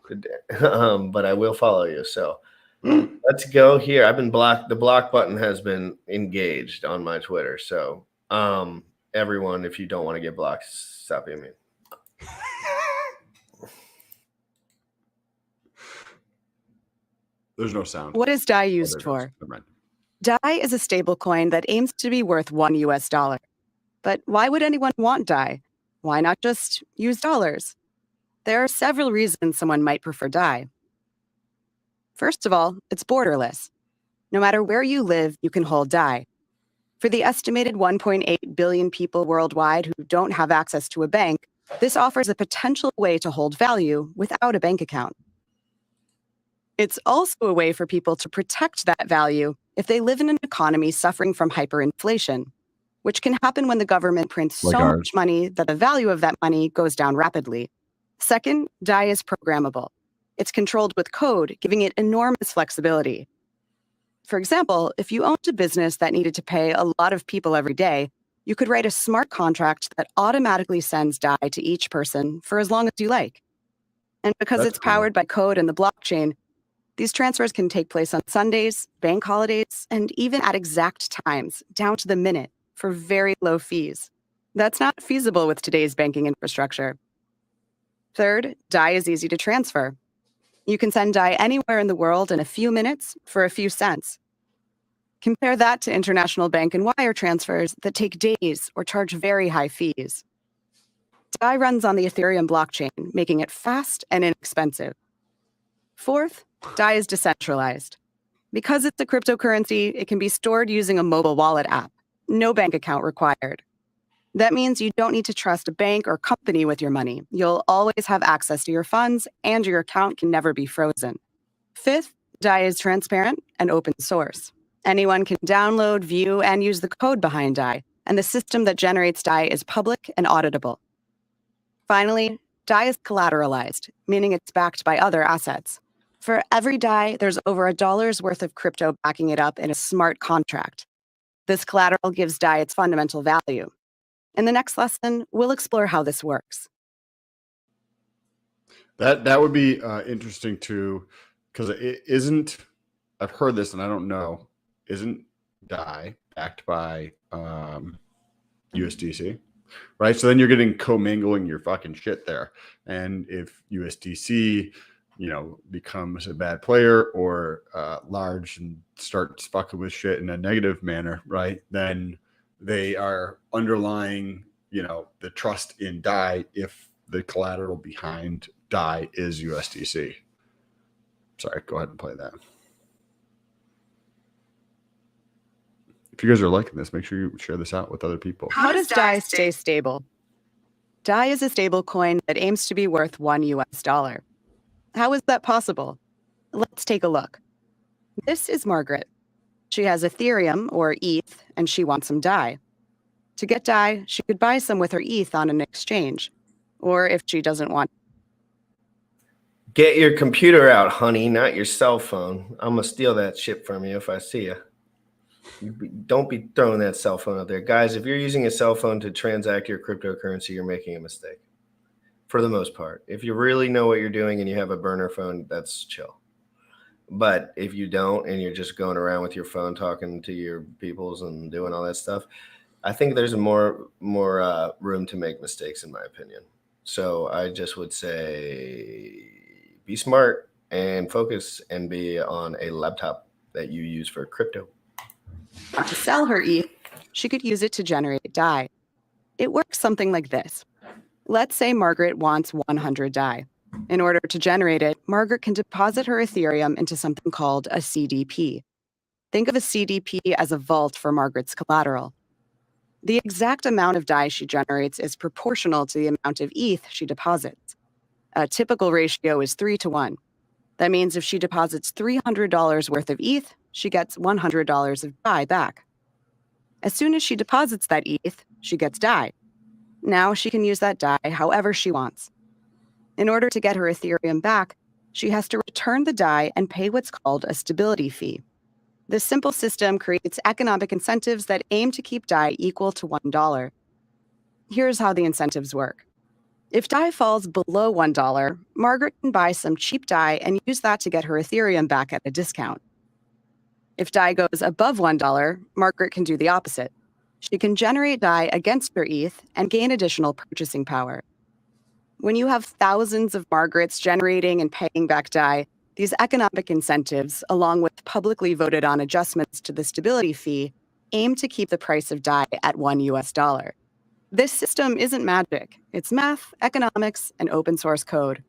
but I will follow you. So. Let's go here. I've been blocked. The block button has been engaged on my Twitter. So, everyone, if you don't want to get blocked, stop being mean. There's no sound. What is DAI used for? DAI is a stablecoin that aims to be worth $1. But why would anyone want DAI? Why not just use dollars? There are several reasons someone might prefer DAI. First of all, it's borderless. No matter where you live, you can hold DAI. For the estimated 1.8 billion people worldwide who don't have access to a bank, this offers a potential way to hold value without a bank account. It's also a way for people to protect that value if they live in an economy suffering from hyperinflation, which can happen when the government prints so much money that the value of that money goes down rapidly. Second, DAI is programmable. It's controlled with code, giving it enormous flexibility. For example, if you owned a business that needed to pay a lot of people every day, you could write a smart contract that automatically sends DAI to each person for as long as you like. And because it's powered by code and the blockchain, these transfers can take place on Sundays, bank holidays, and even at exact times, down to the minute, for very low fees. That's not feasible with today's banking infrastructure. Third, DAI is easy to transfer. You can send DAI anywhere in the world in a few minutes for a few cents. Compare that to international bank and wire transfers that take days or charge very high fees. DAI runs on the Ethereum blockchain, making it fast and inexpensive. Fourth, DAI is decentralized. Because it's a cryptocurrency, it can be stored using a mobile wallet app. No bank account required. That means you don't need to trust a bank or company with your money. You'll always have access to your funds, and your account can never be frozen. Fifth, DAI is transparent and open source. Anyone can download, view, and use the code behind DAI, and the system that generates DAI is public and auditable. Finally, DAI is collateralized, meaning it's backed by other assets. For every DAI, there's over $1 worth of crypto backing it up in a smart contract. This collateral gives DAI its fundamental value. In the next lesson, we'll explore how this works. That would be interesting too, because it isn't. I've heard this and I don't know. Isn't DAI backed by USDC, right? So then you're getting commingling your fucking shit there, and if USDC, becomes a bad player or large and starts fucking with shit in a negative manner, right? Then they are underlying, the trust in DAI if the collateral behind DAI is USDC. Sorry, go ahead and play that. If you guys are liking this, make sure you share this out with other people. How does DAI stay stable? DAI is a stable coin that aims to be worth $1. How is that possible? Let's take a look. This is Margaret. She has Ethereum or ETH, and she wants some DAI. To get DAI, she could buy some with her ETH on an exchange. Or if she doesn't want. Get your computer out, honey, not your cell phone. I'm going to steal that shit from you if I see you. Don't be throwing that cell phone out there. Guys, if you're using a cell phone to transact your cryptocurrency, you're making a mistake. For the most part. If you really know what you're doing and you have a burner phone, that's chill. But if you don't, and you're just going around with your phone talking to your peoples and doing all that stuff, I think there's more room to make mistakes, in my opinion. So I just would say be smart and focus and be on a laptop that you use for crypto. To sell her ETH, she could use it to generate DAI. It works something like this. Let's say Margaret wants 100 DAI. In order to generate it, Margaret can deposit her Ethereum into something called a CDP. Think of a CDP as a vault for Margaret's collateral. The exact amount of DAI she generates is proportional to the amount of ETH she deposits. A typical ratio is 3-to-1. That means if she deposits $300 worth of ETH, she gets $100 of DAI back. As soon as she deposits that ETH, she gets DAI. Now she can use that DAI however she wants. In order to get her Ethereum back, she has to return the DAI and pay what's called a stability fee. This simple system creates economic incentives that aim to keep DAI equal to $1. Here's how the incentives work. If DAI falls below $1, Margaret can buy some cheap DAI and use that to get her Ethereum back at a discount. If DAI goes above $1, Margaret can do the opposite. She can generate DAI against her ETH and gain additional purchasing power. When you have thousands of Margarets generating and paying back DAI, these economic incentives, along with publicly voted on adjustments to the stability fee, aim to keep the price of DAI at $1. This system isn't magic. It's math, economics, and open source code.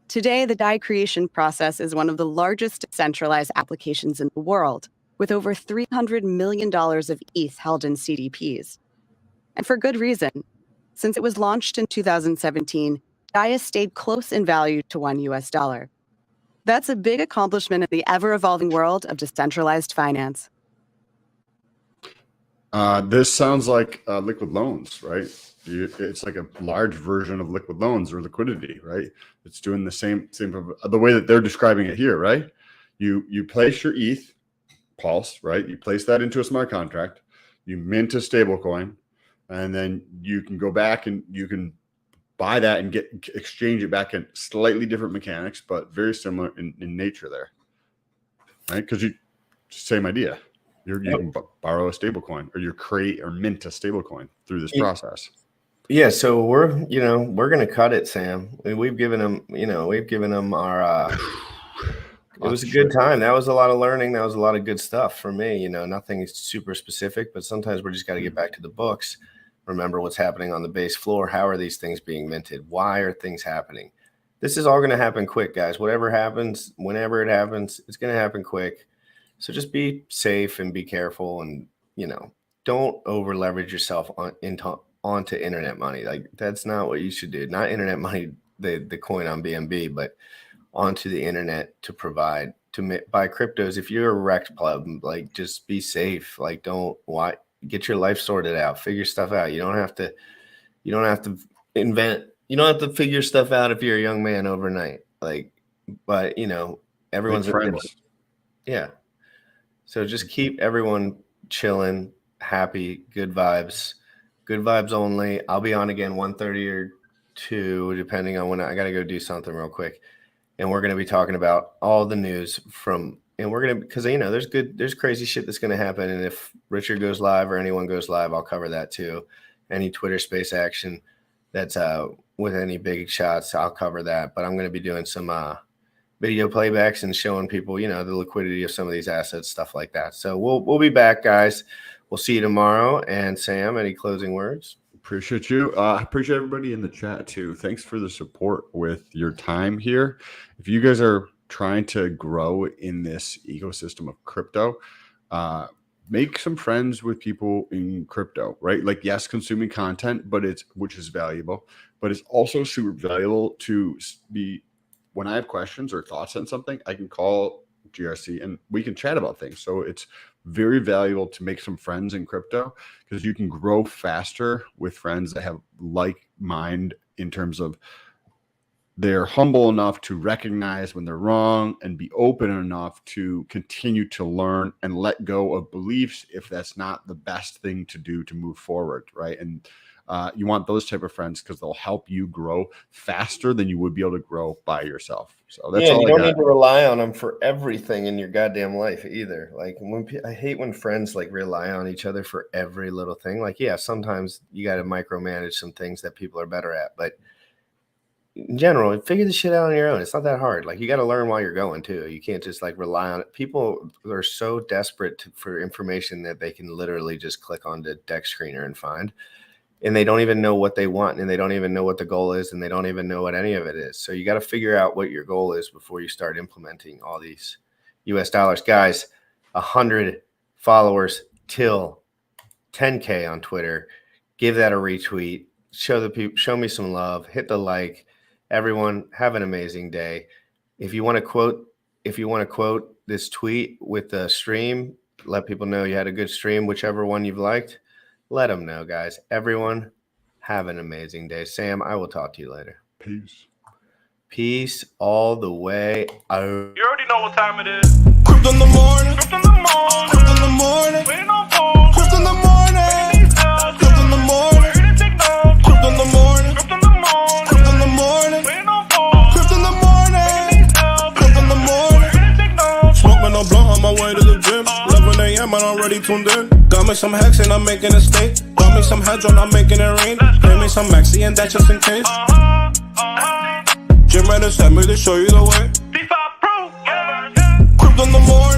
Today, the DAI creation process is one of the largest decentralized applications in the world, with over $300 million of ETH held in CDPs. And for good reason. Since it was launched in 2017, DAI has stayed close in value to $1. That's a big accomplishment in the ever-evolving world of decentralized finance. This sounds like liquid loans, right? It's like a large version of liquid loans or liquidity, right? It's doing the same the way that they're describing it here, right? You place your ETH pulse, right? You place that into a smart contract, you mint a stable coin, and then you can go back and you can buy that and exchange it back in slightly different mechanics, but very similar in nature there, right? Because same idea. You can borrow a stable coin, or you create or mint a stable coin through this process. Yeah, so we're gonna cut it, Sam. We've given them our it was a good time. That was a lot of learning. That was a lot of good stuff for me. Nothing super specific, but sometimes we just got to get back to the books. Remember what's happening on the base floor. How are these things being minted? Why are things happening? This is all going to happen quick, guys. Whatever happens, whenever it happens, it's going to happen quick. So just be safe and be careful, and don't over leverage yourself onto internet money. Like, that's not what you should do. Not internet money, the coin on BNB, but onto the internet to provide to buy cryptos. If you're a wrecked club, like, just be safe. Like, get your life sorted out, figure stuff out. You don't have to invent. You don't have to figure stuff out if you're a young man overnight. Like, but everyone's friends. Yeah. So just keep everyone chilling, happy, good vibes only. I'll be on again 1:30 or 2, depending on when I got to go do something real quick. And we're going to be talking about all the news because there's crazy shit that's going to happen. And if Richard goes live or anyone goes live, I'll cover that too. Any Twitter space action that's with any big shots, I'll cover that. But I'm going to be doing some video playbacks and showing people, the liquidity of some of these assets, stuff like that. So we'll be back, guys. We'll see you tomorrow. And Sam, any closing words? Appreciate you. Appreciate everybody in the chat too. Thanks for the support with your time here. If you guys are trying to grow in this ecosystem of crypto, make some friends with people in crypto, right? Like, yes, consuming content, which is valuable, but it's also super valuable to be, when I have questions or thoughts on something, I can call GRC and we can chat about things. So it's very valuable to make some friends in crypto, because you can grow faster with friends that have like mind in terms of they're humble enough to recognize when they're wrong and be open enough to continue to learn and let go of beliefs if that's not the best thing to do to move forward, right? And You want those type of friends because they'll help you grow faster than you would be able to grow by yourself. So that's all you I don't got. need to rely on them for everything in your goddamn life either. Like I hate when friends like rely on each other for every little thing. Like, yeah, sometimes you got to micromanage some things that people are better at, but in general, figure the shit out on your own. It's not that hard. Like, you got to learn while you're going too. You can't just like rely on it. People are so desperate for information that they can literally just click on the deck screener and find, and they don't even know what they want, and they don't even know what the goal is, and they don't even know what any of it is. So you got to figure out what your goal is before you start implementing all these US dollars. Guys, 100 followers till 10K on Twitter. Give that a retweet. Show me some love. Hit the like. Everyone, have an amazing day. If you want to quote this tweet with the stream, let people know you had a good stream, whichever one you've liked. Let them know, guys. Everyone, have an amazing day. Sam, I will talk to you later. Peace. Peace all the way out. You already know what time it is. Crypto in the morning. Crypto in the morning. Crypto in the morning. Waiting on phone. Crypto in the morning. Crypto in the morning. Crypto in the morning. Crypto in the morning. Crypto in the morning. Waiting on phone. Crypto in the morning. Crypto in the morning. Smoking a blunt on my way to the gym. 11 a.m. and I'm already tuned in. Got me some hacks and I'm making a stake. Got me some hedge on, I'm making it rain. Pay me some maxi and that's just in case. Jim Reddit sent me to show you the way. Crypto in the morning.